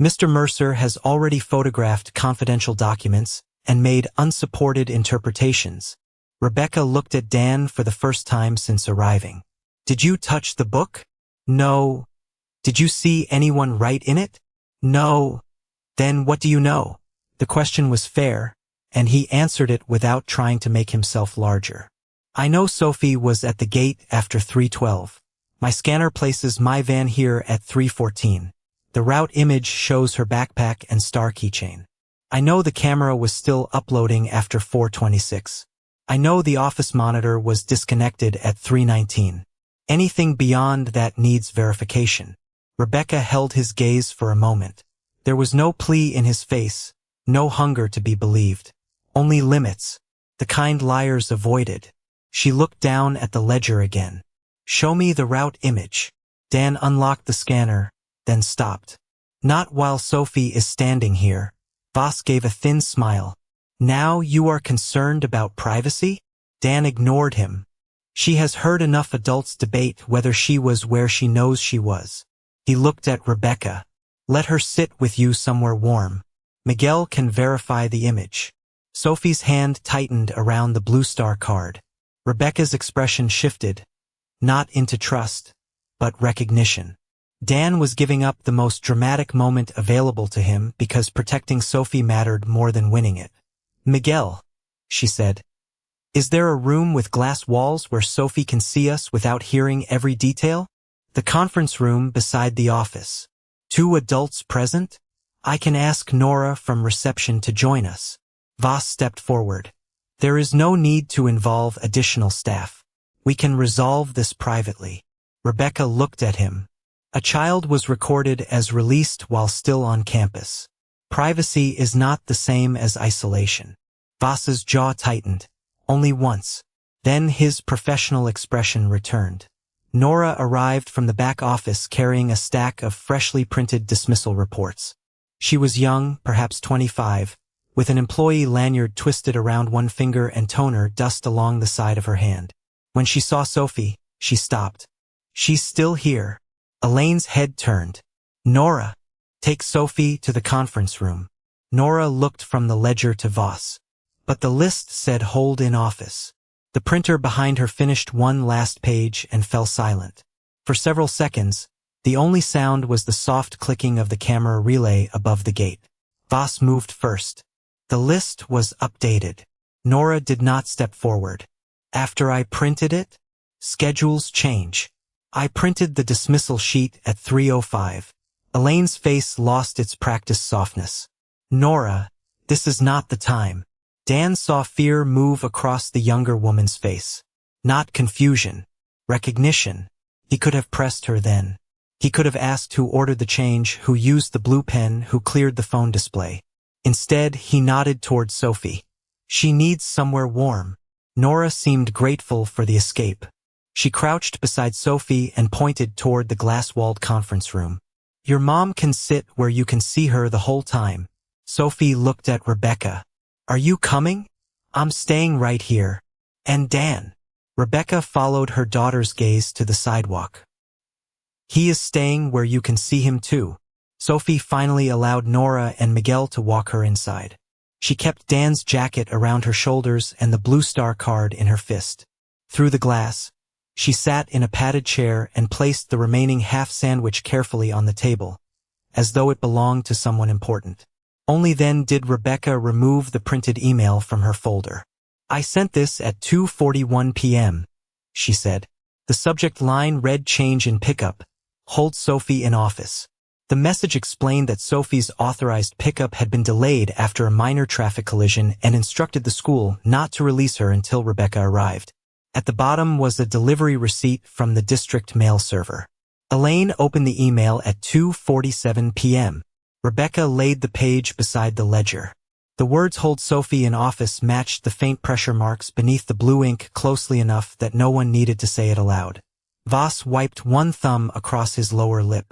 Mr. Mercer has already photographed confidential documents and made unsupported interpretations. Rebecca looked at Dan for the first time since arriving. Did you touch the book? No. Did you see anyone write in it? No. Then what do you know? The question was fair, and he answered it without trying to make himself larger. I know Sophie was at the gate after 3:12. My scanner places my van here at 3:14. The route image shows her backpack and star keychain. I know the camera was still uploading after 4:26. I know the office monitor was disconnected at 3:19. Anything beyond that needs verification. Rebecca held his gaze for a moment. There was no plea in his face, no hunger to be believed. Only limits, the kind liars avoided. She looked down at the ledger again. Show me the route image. Dan unlocked the scanner, then stopped. Not while Sophie is standing here. Voss gave a thin smile. Now you are concerned about privacy? Dan ignored him. She has heard enough adults debate whether she was where she knows she was. He looked at Rebecca. Let her sit with you somewhere warm. Miguel can verify the image. Sophie's hand tightened around the blue star card. Rebecca's expression shifted, not into trust, but recognition. Dan was giving up the most dramatic moment available to him because protecting Sophie mattered more than winning it. Miguel, she said, is there a room with glass walls where Sophie can see us without hearing every detail? The conference room beside the office. 2 adults present? I can ask Nora from reception to join us. Voss stepped forward. There is no need to involve additional staff. We can resolve this privately. Rebecca looked at him. A child was recorded as released while still on campus. Privacy is not the same as isolation. Voss's jaw tightened. Only once. Then his professional expression returned. Nora arrived from the back office carrying a stack of freshly printed dismissal reports. She was young, perhaps 25, with an employee lanyard twisted around one finger and toner dust along the side of her hand. When she saw Sophie, she stopped. She's still here. Elaine's head turned. Nora, take Sophie to the conference room. Nora looked from the ledger to Voss. But the list said hold in office. The printer behind her finished one last page and fell silent. For several seconds, the only sound was the soft clicking of the camera relay above the gate. Voss moved first. The list was updated. Nora did not step forward. After I printed it, schedules change. I printed the dismissal sheet at 3:05. Elaine's face lost its practiced softness. Nora, this is not the time. Dan saw fear move across the younger woman's face. Not confusion. Recognition. He could have pressed her then. He could have asked who ordered the change, who used the blue pen, who cleared the phone display. Instead, he nodded toward Sophie. She needs somewhere warm. Nora seemed grateful for the escape. She crouched beside Sophie and pointed toward the glass-walled conference room. Your mom can sit where you can see her the whole time. Sophie looked at Rebecca. Are you coming? I'm staying right here. And Dan. Rebecca followed her daughter's gaze to the sidewalk. He is staying where you can see him too. Sophie finally allowed Nora and Miguel to walk her inside. She kept Dan's jacket around her shoulders and the blue star card in her fist. Through the glass, she sat in a padded chair and placed the remaining half sandwich carefully on the table, as though it belonged to someone important. Only then did Rebecca remove the printed email from her folder. "I sent this at 2:41 p.m., she said. The subject line read change in pickup. Hold Sophie in office. The message explained that Sophie's authorized pickup had been delayed after a minor traffic collision and instructed the school not to release her until Rebecca arrived. At the bottom was a delivery receipt from the district mail server. Elaine opened the email at 2:47 p.m. Rebecca laid the page beside the ledger. The words "Hold Sophie in office" matched the faint pressure marks beneath the blue ink closely enough that no one needed to say it aloud. Voss wiped one thumb across his lower lip.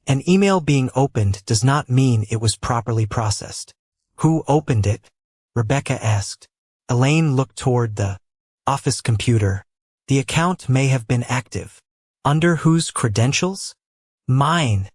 An email being opened does not mean it was properly processed. "Who opened it?" Rebecca asked. Elaine looked toward the office computer. "The account may have been active." "Under whose credentials?" "Mine,"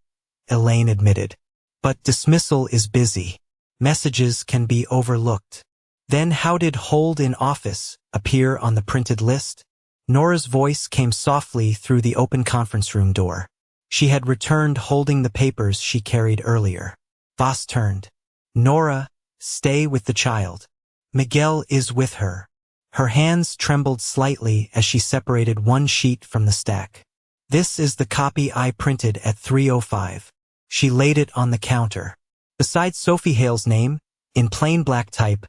Elaine admitted. "But dismissal is busy. Messages can be overlooked." "Then how did 'Hold in Office' appear on the printed list?" Nora's voice came softly through the open conference room door. She had returned holding the papers she carried earlier. Voss turned. "Nora, stay with the child. Miguel is with her." Her hands trembled slightly as she separated one sheet from the stack. "This is the copy I printed at 3:05. She laid it on the counter. Beside Sophie Hale's name, in plain black type,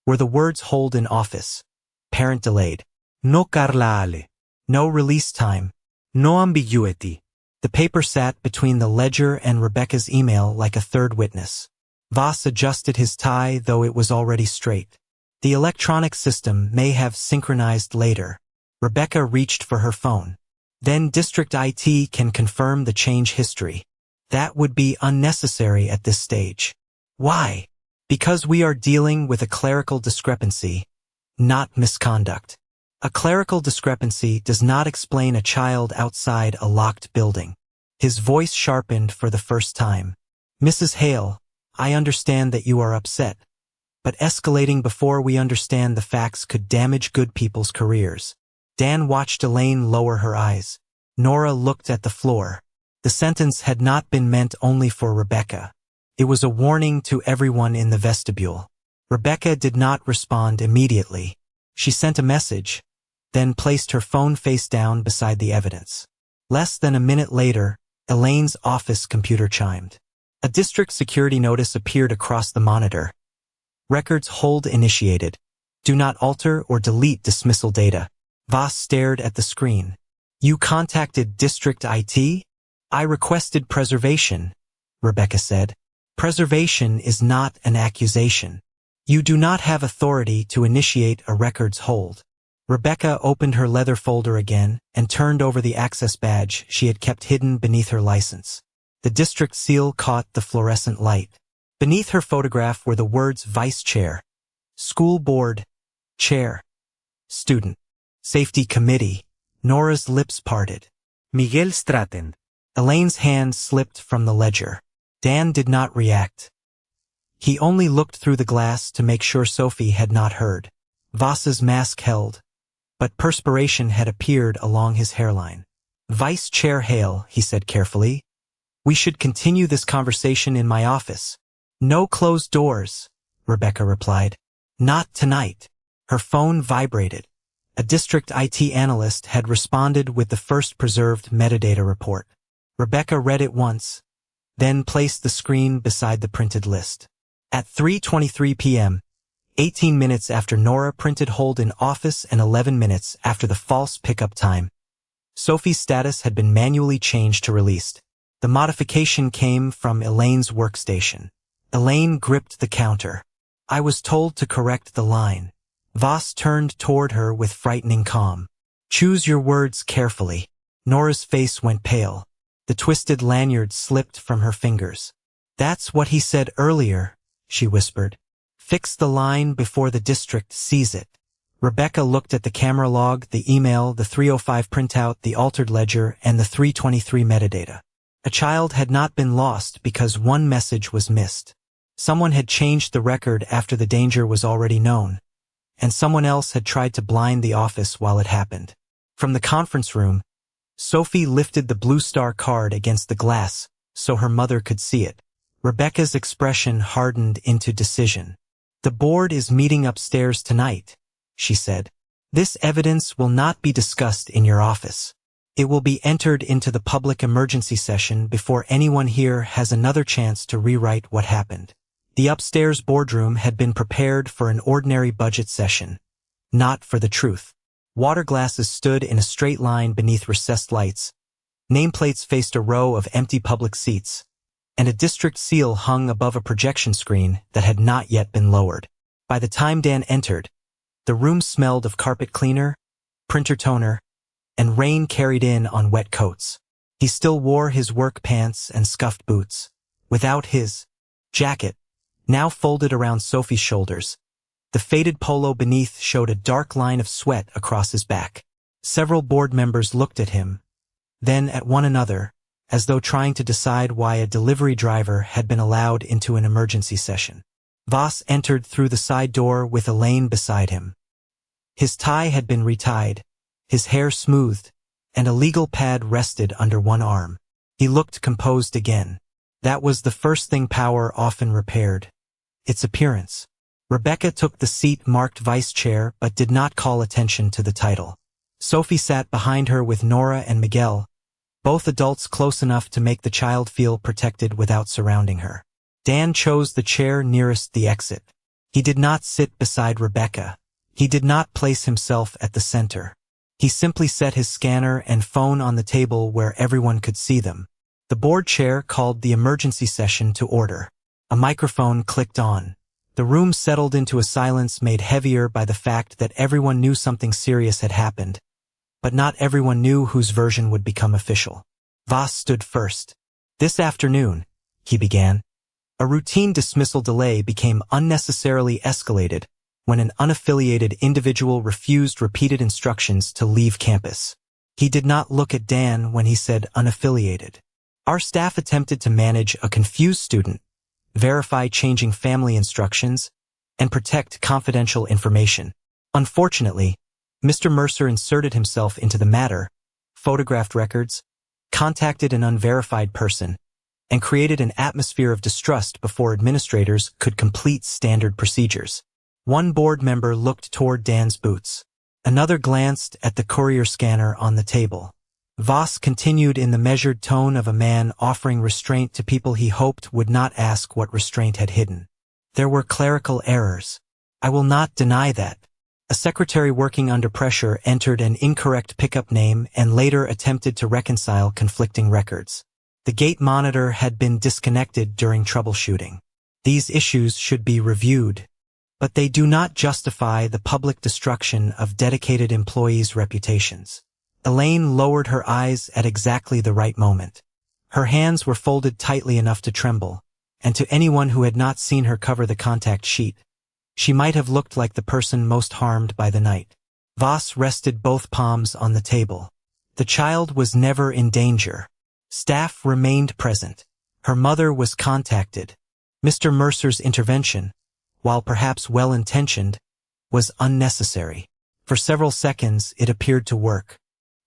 were the words "Hold in Office." Parent delayed. No Carla Ale. No release time. No ambiguity. The paper sat between the ledger and Rebecca's email like a third witness. Voss adjusted his tie, though it was already straight. The electronic system may have synchronized later. Rebecca reached for her phone. "Then District IT can confirm the change history." "That would be unnecessary at this stage." "Why?" "Because we are dealing with a clerical discrepancy, not misconduct. A clerical discrepancy does not explain a child outside a locked building." His voice sharpened for the first time. "Mrs. Hale, I understand that you are upset, but escalating before we understand the facts could damage good people's careers." Dan watched Elaine lower her eyes. Nora looked at the floor. The sentence had not been meant only for Rebecca. It was a warning to everyone in the vestibule. Rebecca did not respond immediately. She sent a message, then placed her phone face down beside the evidence. Less than a minute later, Elaine's office computer chimed. A district security notice appeared across the monitor. "Records hold initiated. Do not alter or delete dismissal data." Voss stared at the screen. "You contacted District IT? "I requested preservation," Rebecca said. "Preservation is not an accusation. You do not have authority to initiate a records hold." Rebecca opened her leather folder again and turned over the access badge she had kept hidden beneath her license. The district seal caught the fluorescent light. Beneath her photograph were the words Vice Chair, School Board, Chair, Student, Safety Committee. Nora's lips parted. Miguel Stratton. Elaine's hand slipped from the ledger. Dan did not react. He only looked through the glass to make sure Sophie had not heard. Voss's mask held, but perspiration had appeared along his hairline. "Vice Chair Hale," he said carefully, "we should continue this conversation in my office." "No closed doors," Rebecca replied. "Not tonight." Her phone vibrated. A district IT analyst had responded with the first preserved metadata report. Rebecca read it once, then placed the screen beside the printed list. At 3:23 p.m., 18 minutes after Nora printed "Hold in Office" and 11 minutes after the false pickup time, Sophie's status had been manually changed to released. The modification came from Elaine's workstation. Elaine gripped the counter. "I was told to correct the line." Voss turned toward her with frightening calm. "Choose your words carefully." Nora's face went pale. The twisted lanyard slipped from her fingers. "That's what he said earlier," she whispered. "Fix the line before the district sees it." Rebecca looked at the camera log, the email, the 3:05 printout, the altered ledger, and the 3:23 metadata. A child had not been lost because one message was missed. Someone had changed the record after the danger was already known, and someone else had tried to blind the office while it happened. From the conference room, Sophie lifted the Blue Star card against the glass so her mother could see it. Rebecca's expression hardened into decision. "The board is meeting upstairs tonight," she said. "This evidence will not be discussed in your office. It will be entered into the public emergency session before anyone here has another chance to rewrite what happened." The upstairs boardroom had been prepared for an ordinary budget session, not for the truth. Water glasses stood in a straight line beneath recessed lights. Nameplates faced a row of empty public seats, and a district seal hung above a projection screen that had not yet been lowered. By the time Dan entered, the room smelled of carpet cleaner, printer toner, and rain carried in on wet coats. He still wore his work pants and scuffed boots, without his jacket, now folded around Sophie's shoulders. The faded polo beneath showed a dark line of sweat across his back. Several board members looked at him, then at one another, as though trying to decide why a delivery driver had been allowed into an emergency session. Voss entered through the side door with Elaine beside him. His tie had been retied, his hair smoothed, and a legal pad rested under one arm. He looked composed again. That was the first thing power often repaired: its appearance. Rebecca took the seat marked vice chair but did not call attention to the title. Sophie sat behind her with Nora and Miguel, both adults close enough to make the child feel protected without surrounding her. Dan chose the chair nearest the exit. He did not sit beside Rebecca. He did not place himself at the center. He simply set his scanner and phone on the table where everyone could see them. The board chair called the emergency session to order. A microphone clicked on. The room settled into a silence made heavier by the fact that everyone knew something serious had happened, but not everyone knew whose version would become official. Voss stood first. "This afternoon," he began, "a routine dismissal delay became unnecessarily escalated when an unaffiliated individual refused repeated instructions to leave campus." He did not look at Dan when he said unaffiliated. "Our staff attempted to manage a confused student, verify changing family instructions, and protect confidential information. Unfortunately, Mr. Mercer inserted himself into the matter, photographed records, contacted an unverified person, and created an atmosphere of distrust before administrators could complete standard procedures." One board member looked toward Dan's boots. Another glanced at the courier scanner on the table. Voss continued in the measured tone of a man offering restraint to people he hoped would not ask what restraint had hidden. "There were clerical errors. I will not deny that. A secretary working under pressure entered an incorrect pickup name and later attempted to reconcile conflicting records. The gate monitor had been disconnected during troubleshooting. These issues should be reviewed, but they do not justify the public destruction of dedicated employees' reputations." Elaine lowered her eyes at exactly the right moment. Her hands were folded tightly enough to tremble, and to anyone who had not seen her cover the contact sheet, she might have looked like the person most harmed by the night. Voss rested both palms on the table. The child was never in danger. Staff remained present. Her mother was contacted. Mr. Mercer's intervention, while perhaps well-intentioned, was unnecessary. For several seconds it appeared to work.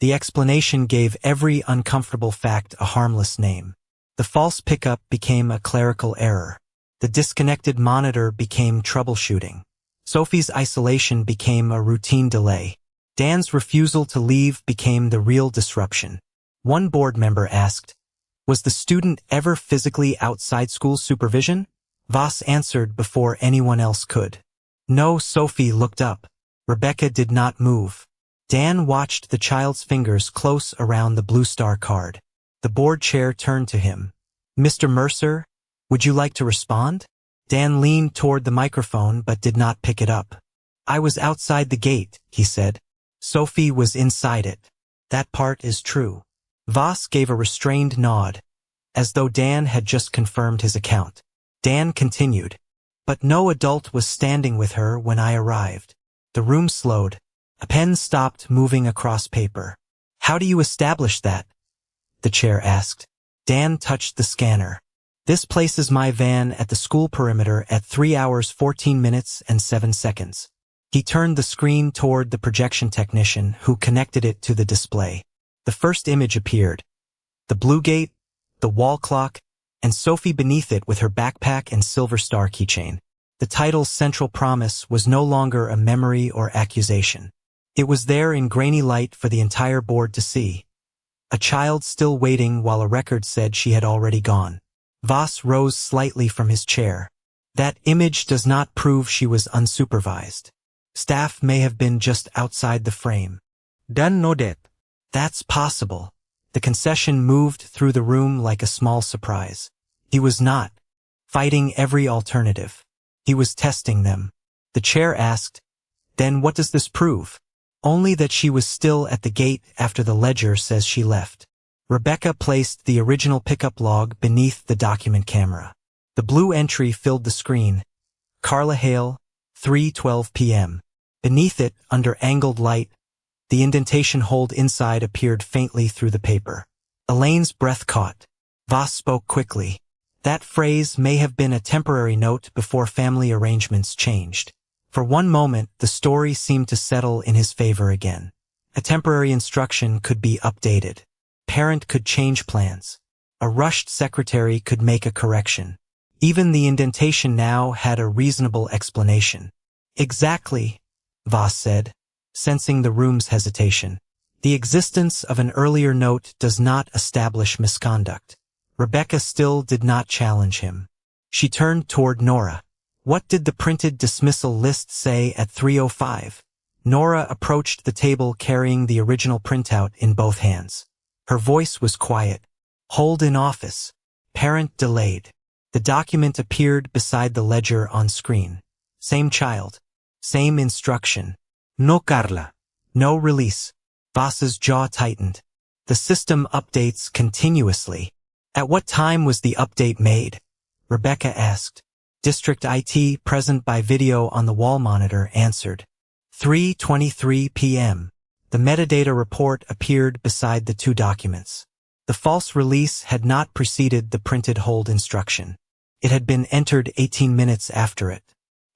The explanation gave every uncomfortable fact a harmless name. The false pickup became a clerical error. The disconnected monitor became troubleshooting. Sophie's isolation became a routine delay. Dan's refusal to leave became the real disruption. One board member asked, "Was the student ever physically outside school supervision?" Voss answered before anyone else could. "No." Sophie looked up. Rebecca did not move. Dan watched the child's fingers close around the blue star card. The board chair turned to him. "Mr. Mercer, would you like to respond?" Dan leaned toward the microphone but did not pick it up. "I was outside the gate," he said. "Sophie was inside it. That part is true." Voss gave a restrained nod, as though Dan had just confirmed his account. Dan continued, "But no adult was standing with her when I arrived." The room slowed. A pen stopped moving across paper. "How do you establish that?" the chair asked. Dan touched the scanner. "This places my van at the school perimeter at 3 hours 14 minutes and 7 seconds. He turned the screen toward the projection technician who connected it to the display. The first image appeared. The blue gate, the wall clock, and Sophie beneath it with her backpack and silver star keychain. The title's central promise was no longer a memory or accusation. It was there in grainy light for the entire board to see. A child still waiting while a record said she had already gone. Voss rose slightly from his chair. That image does not prove she was unsupervised. Staff may have been just outside the frame. Dan know that. That's possible. The concession moved through the room like a small surprise. He was not fighting every alternative. He was testing them. The chair asked, "Then what does this prove?" "Only that she was still at the gate after the ledger says she left." Rebecca placed the original pickup log beneath the document camera. The blue entry filled the screen. Carla Hale, 3:12 p.m. Beneath it, under angled light, the indentation hold inside appeared faintly through the paper. Elaine's breath caught. Voss spoke quickly. That phrase may have been a temporary note before family arrangements changed. For one moment, the story seemed to settle in his favor again. A temporary instruction could be updated. Parent could change plans. A rushed secretary could make a correction. Even the indentation now had a reasonable explanation. "Exactly," Voss said, sensing the room's hesitation. "The existence of an earlier note does not establish misconduct." Rebecca still did not challenge him. She turned toward Nora. "What did the printed dismissal list say at 3:05? Nora approached the table carrying the original printout in both hands. Her voice was quiet. "Hold in office." Parent delayed. The document appeared beside the ledger on screen. Same child. Same instruction. No, Carla. No release. Voss's jaw tightened. The system updates continuously. "At what time was the update made?" Rebecca asked. District IT, present by video on the wall monitor, answered. 3:23 p.m. The metadata report appeared beside the two documents. The false release had not preceded the printed hold instruction. It had been entered 18 minutes after it.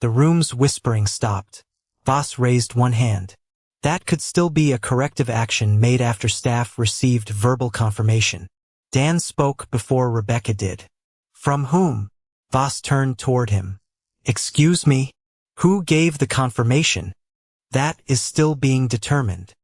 The room's whispering stopped. Voss raised one hand. That could still be a corrective action made after staff received verbal confirmation. Dan spoke before Rebecca did. "From whom?" Voss turned toward him. "Excuse me? Who gave the confirmation?" "That is still being determined."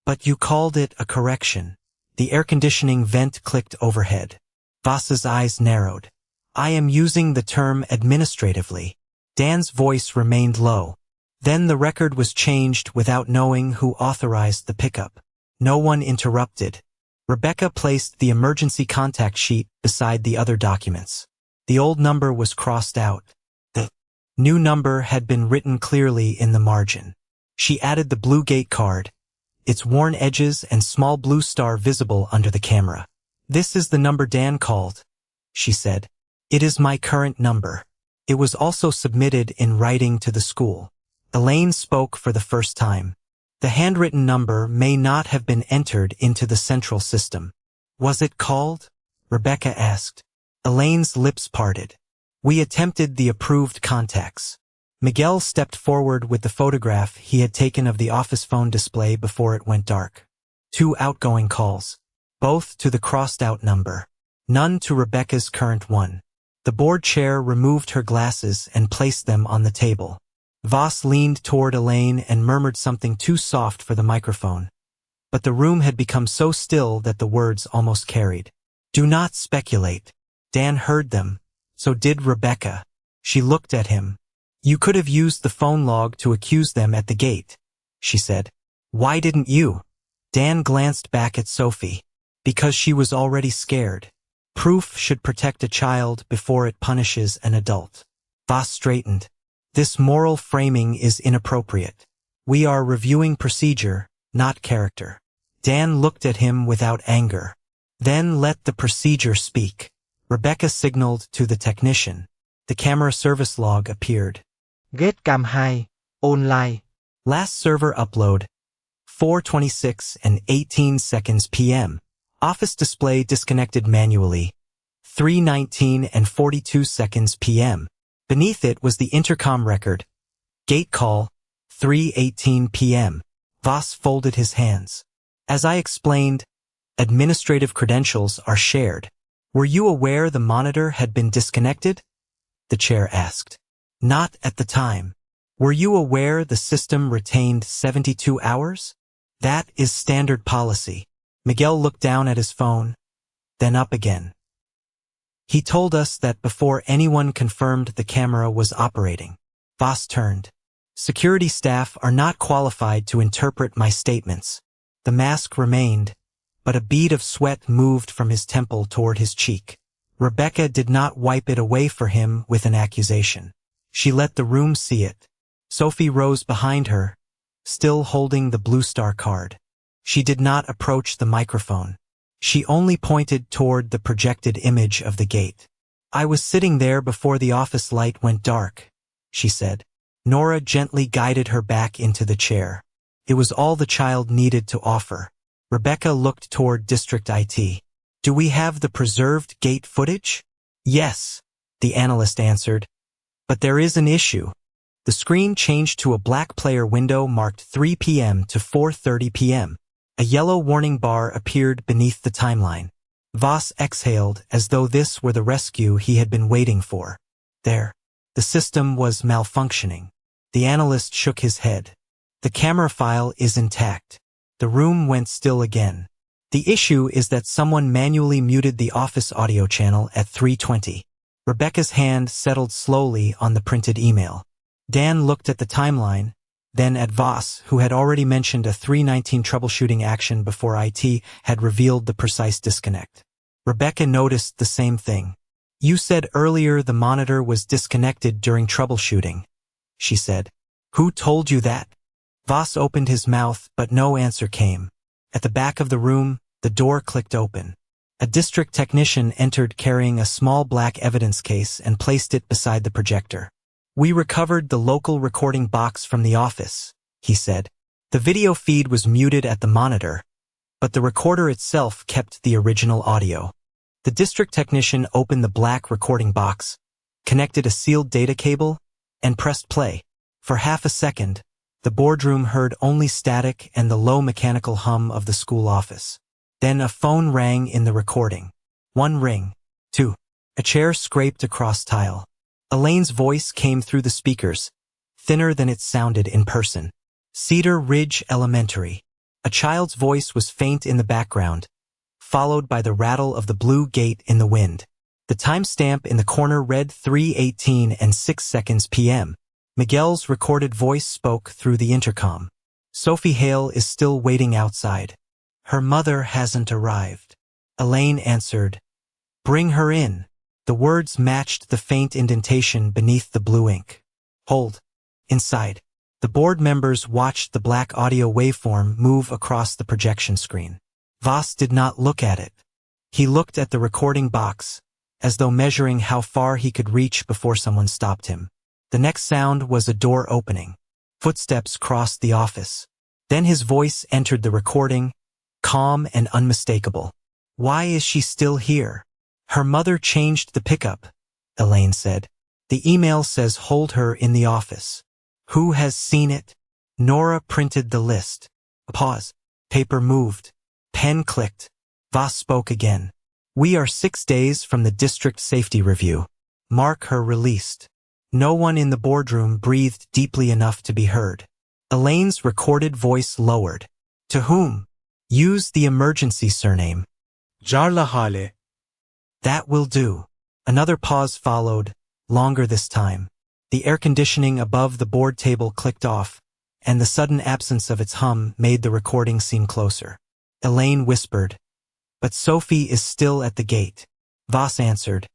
"But you called it a correction." The air conditioning vent clicked overhead. Voss's eyes narrowed. "I am using the term administratively." Dan's voice remained low. "Then the record was changed without knowing who authorized the pickup." No one interrupted. Rebecca placed the emergency contact sheet beside the other documents. The old number was crossed out. The new number had been written clearly in the margin. She added the blue gate card, its worn edges and small blue star visible under the camera. "This is the number Dan called," she said. "It is my current number." It was also submitted in writing to the school. Elaine spoke for the first time. The handwritten number may not have been entered into the central system. "Was it called?" Rebecca asked. Elaine's lips parted. "We attempted the approved contacts." Miguel stepped forward with the photograph he had taken of the office phone display before it went dark. 2 outgoing calls. Both to the crossed-out number. None to Rebecca's current one. The board chair removed her glasses and placed them on the table. Voss leaned toward Elaine and murmured something too soft for the microphone. But the room had become so still that the words almost carried. "Do not speculate." Dan heard them. So did Rebecca. She looked at him. "You could have used the phone log to accuse them at the gate," she said. "Why didn't you?" Dan glanced back at Sophie. "Because she was already scared. Proof should protect a child before it punishes an adult." Voss straightened. "This moral framing is inappropriate. We are reviewing procedure, not character." Dan looked at him without anger. "Then let the procedure speak." Rebecca signaled to the technician. The camera service log appeared. Get cam 2, online. Last server upload, 4:26 and 18 seconds p.m. Office display disconnected manually, 3:19 and 42 seconds p.m. Beneath it was the intercom record. Gate call, 3:18 p.m. Voss folded his hands. "As I explained, administrative credentials are shared. Were you aware the monitor had been disconnected? The chair asked. Not at the time. Were you aware the system retained 72 hours? That is standard policy. Miguel looked down at his phone, then up again. He told us that before anyone confirmed the camera was operating. Voss turned. Security staff are not qualified to interpret my statements. The mask remained, but a bead of sweat moved from his temple toward his cheek. Rebecca did not wipe it away for him with an accusation. She let the room see it. Sophie rose behind her, still holding the Blue Star card. She did not approach the microphone. She only pointed toward the projected image of the gate. I was sitting there before the office light went dark, she said. Nora gently guided her back into the chair. It was all the child needed to offer. Rebecca looked toward District IT. Do we have the preserved gate footage? Yes, the analyst answered. But there is an issue. The screen changed to a black player window marked 3 p.m. to 4:30 p.m. A yellow warning bar appeared beneath the timeline. Voss exhaled as though this were the rescue he had been waiting for. There. The system was malfunctioning. The analyst shook his head. The camera file is intact. The room went still again. The issue is that someone manually muted the office audio channel at 3:20. Rebecca's hand settled slowly on the printed email. Dan looked at the timeline, then at Voss, who had already mentioned a 3:19 troubleshooting action before IT had revealed the precise disconnect. Rebecca noticed the same thing. You said earlier the monitor was disconnected during troubleshooting, she said. Who told you that? Voss opened his mouth, but no answer came. At the back of the room, the door clicked open. A district technician entered carrying a small black evidence case and placed it beside the projector. We recovered the local recording box from the office, he said. The video feed was muted at the monitor, but the recorder itself kept the original audio. The district technician opened the black recording box, connected a sealed data cable, and pressed play. For half a second, the boardroom heard only static and the low mechanical hum of the school office. Then a phone rang in the recording. 1 ring. 2. A chair scraped across tile. Elaine's voice came through the speakers, thinner than it sounded in person. Cedar Ridge Elementary. A child's voice was faint in the background, followed by the rattle of the blue gate in the wind. The timestamp in the corner read 3:18 and 6 seconds p.m. Miguel's recorded voice spoke through the intercom. Sophie Hale is still waiting outside. Her mother hasn't arrived. Elaine answered, Bring her in. The words matched the faint indentation beneath the blue ink. Hold. Inside. The board members watched the black audio waveform move across the projection screen. Voss did not look at it. He looked at the recording box, as though measuring how far he could reach before someone stopped him. The next sound was a door opening. Footsteps crossed the office. Then his voice entered the recording, calm and unmistakable. Why is she still here? Her mother changed the pickup, Elaine said. The email says hold her in the office. Who has seen it? Nora printed the list. A pause. Paper moved. Pen clicked. Voss spoke again. We are 6 days from the district safety review. Mark her released. No one in the boardroom breathed deeply enough to be heard. Elaine's recorded voice lowered. To whom? Use the emergency surname. Jarlahale. That will do. Another pause followed, longer this time. The air conditioning above the board table clicked off, and the sudden absence of its hum made the recording seem closer. Elaine whispered, But Sophie is still at the gate. Voss answered,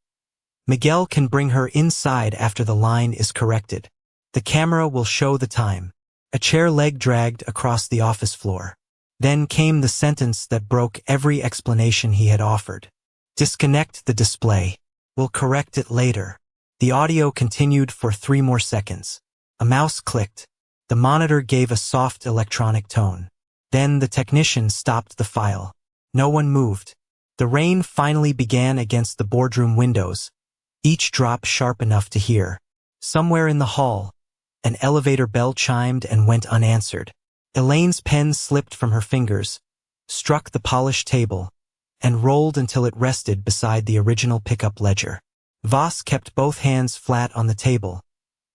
Miguel can bring her inside after the line is corrected. The camera will show the time. A chair leg dragged across the office floor. Then came the sentence that broke every explanation he had offered. Disconnect the display. We'll correct it later. The audio continued for 3 more seconds. A mouse clicked. The monitor gave a soft electronic tone. Then the technician stopped the file. No one moved. The rain finally began against the boardroom windows, each drop sharp enough to hear. Somewhere in the hall, an elevator bell chimed and went unanswered. Elaine's pen slipped from her fingers, struck the polished table, and rolled until it rested beside the original pickup ledger. Voss kept both hands flat on the table,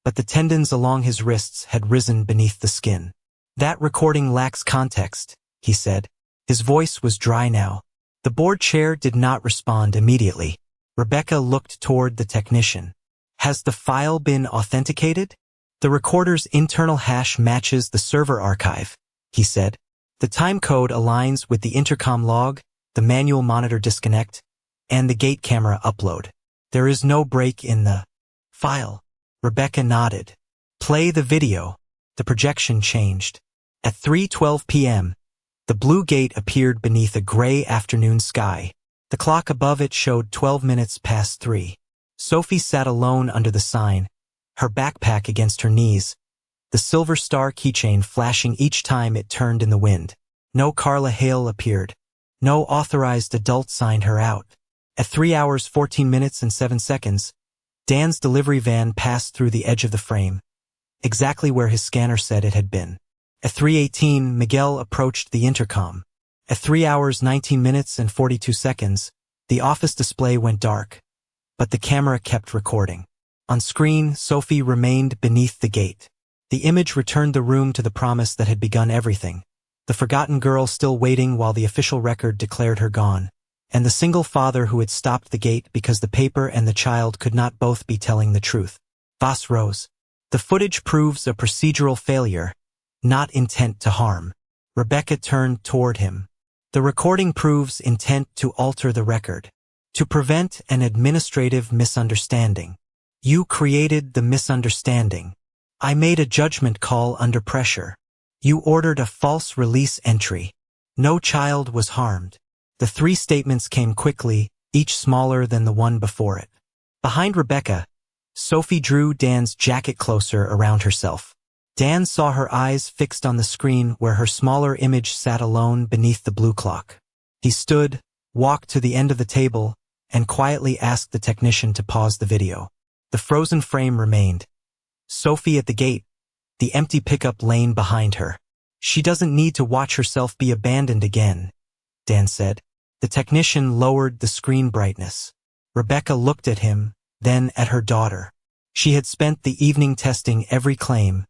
but the tendons along his wrists had risen beneath the skin. "That recording lacks context," he said. His voice was dry now. The board chair did not respond immediately. Rebecca looked toward the technician. "Has the file been authenticated?" "The recorder's internal hash matches the server archive," he said. "The time code aligns with the intercom log, the manual monitor disconnect, and the gate camera upload. There is no break in the file." Rebecca nodded. "Play the video." The projection changed. At 3:12 p.m., the blue gate appeared beneath a gray afternoon sky. The clock above it showed 12 minutes past 3. Sophie sat alone under the sign, her backpack against her knees, the silver star keychain flashing each time it turned in the wind. No Carla Hale appeared. No authorized adult signed her out. At 3 hours 14 minutes and 7 seconds, Dan's delivery van passed through the edge of the frame, exactly where his scanner said it had been. At 3:18, Miguel approached the intercom. At 3 hours 19 minutes and 42 seconds, the office display went dark, but the camera kept recording. On screen, Sophie remained beneath the gate. The image returned the room to the promise that had begun everything. The forgotten girl still waiting while the official record declared her gone, and the single father who had stopped the gate because the paper and the child could not both be telling the truth. Voss rose. "The footage proves a procedural failure, not intent to harm." Rebecca turned toward him. "The recording proves intent to alter the record, to prevent an administrative misunderstanding. You created the misunderstanding. I made a judgment call under pressure. You ordered a false release entry. No child was harmed." The 3 statements came quickly, each smaller than the one before it. Behind Rebecca, Sophie drew Dan's jacket closer around herself. Dan saw her eyes fixed on the screen where her smaller image sat alone beneath the blue clock. He stood, walked to the end of the table, and quietly asked the technician to pause the video. The frozen frame remained. Sophie at the gate, the empty pickup lane behind her. "She doesn't need to watch herself be abandoned again," Dan said. The technician lowered the screen brightness. Rebecca looked at him, then at her daughter. She had spent the evening testing every claim,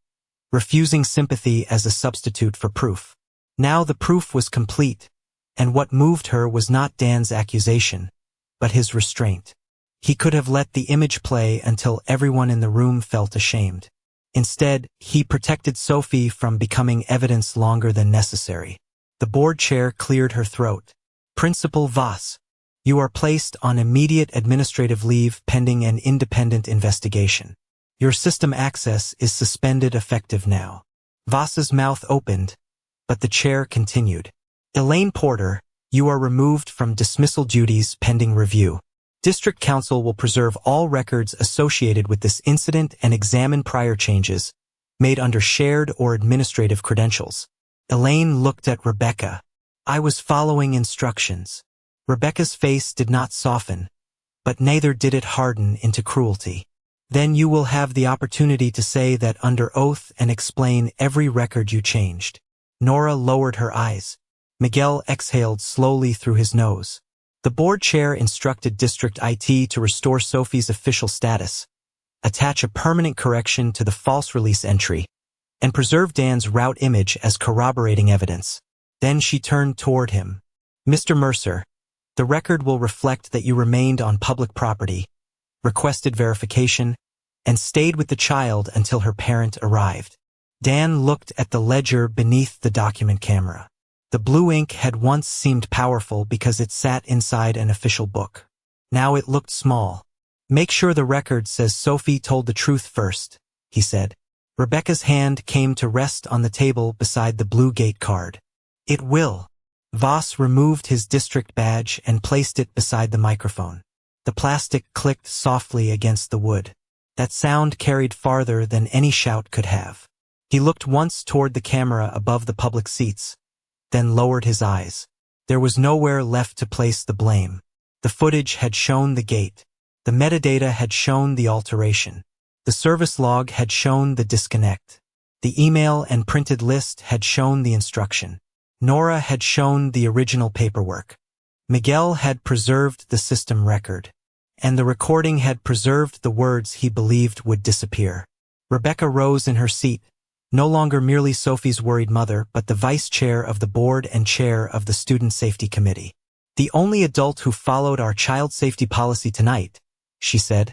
refusing sympathy as a substitute for proof. Now the proof was complete, and what moved her was not Dan's accusation, but his restraint. He could have let the image play until everyone in the room felt ashamed. Instead, he protected Sophie from becoming evidence longer than necessary. The board chair cleared her throat. "Principal Voss, you are placed on immediate administrative leave pending an independent investigation. Your system access is suspended effective now." Voss's mouth opened, but the chair continued. "Elaine Porter, you are removed from dismissal duties pending review. District Council will preserve all records associated with this incident and examine prior changes made under shared or administrative credentials." Elaine looked at Rebecca. "I was following instructions." Rebecca's face did not soften, but neither did it harden into cruelty. "Then you will have the opportunity to say that under oath and explain every record you changed." Nora lowered her eyes. Miguel exhaled slowly through his nose. The board chair instructed District IT to restore Sophie's official status, attach a permanent correction to the false release entry, and preserve Dan's route image as corroborating evidence. Then she turned toward him. "Mr. Mercer, the record will reflect that you remained on public property, requested verification, and stayed with the child until her parent arrived." Dan looked at the ledger beneath the document camera. The blue ink had once seemed powerful because it sat inside an official book. Now it looked small. "Make sure the record says Sophie told the truth first," he said. Rebecca's hand came to rest on the table beside the blue gate card. "It will." Voss removed his district badge and placed it beside the microphone. The plastic clicked softly against the wood. That sound carried farther than any shout could have. He looked once toward the camera above the public seats, then lowered his eyes. There was nowhere left to place the blame. The footage had shown the gate. The metadata had shown the alteration. The service log had shown the disconnect. The email and printed list had shown the instruction. Nora had shown the original paperwork. Miguel had preserved the system record, and the recording had preserved the words he believed would disappear. Rebecca rose in her seat, no longer merely Sophie's worried mother, but the vice chair of the board and chair of the Student Safety Committee. "The only adult who followed our child safety policy tonight," she said,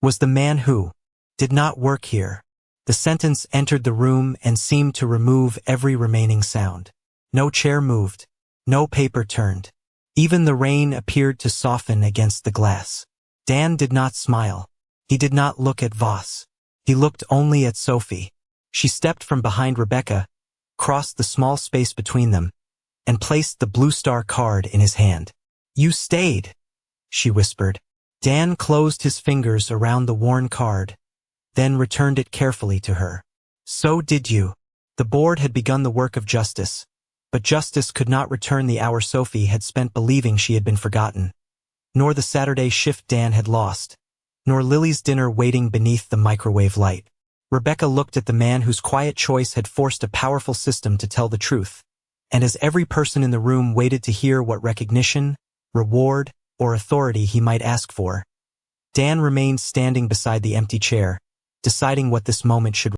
"was the man who did not work here." The sentence entered the room and seemed to remove every remaining sound. No chair moved. No paper turned. Even the rain appeared to soften against the glass. Dan did not smile. He did not look at Voss. He looked only at Sophie. She stepped from behind Rebecca, crossed the small space between them, and placed the blue star card in his hand. "You stayed," she whispered. Dan closed his fingers around the worn card, then returned it carefully to her. "So did you." The board had begun the work of justice, but justice could not return the hour Sophie had spent believing she had been forgotten, nor the Saturday shift Dan had lost, nor Lily's dinner waiting beneath the microwave light. Rebecca looked at the man whose quiet choice had forced a powerful system to tell the truth, and as every person in the room waited to hear what recognition, reward, or authority he might ask for, Dan remained standing beside the empty chair, deciding what this moment should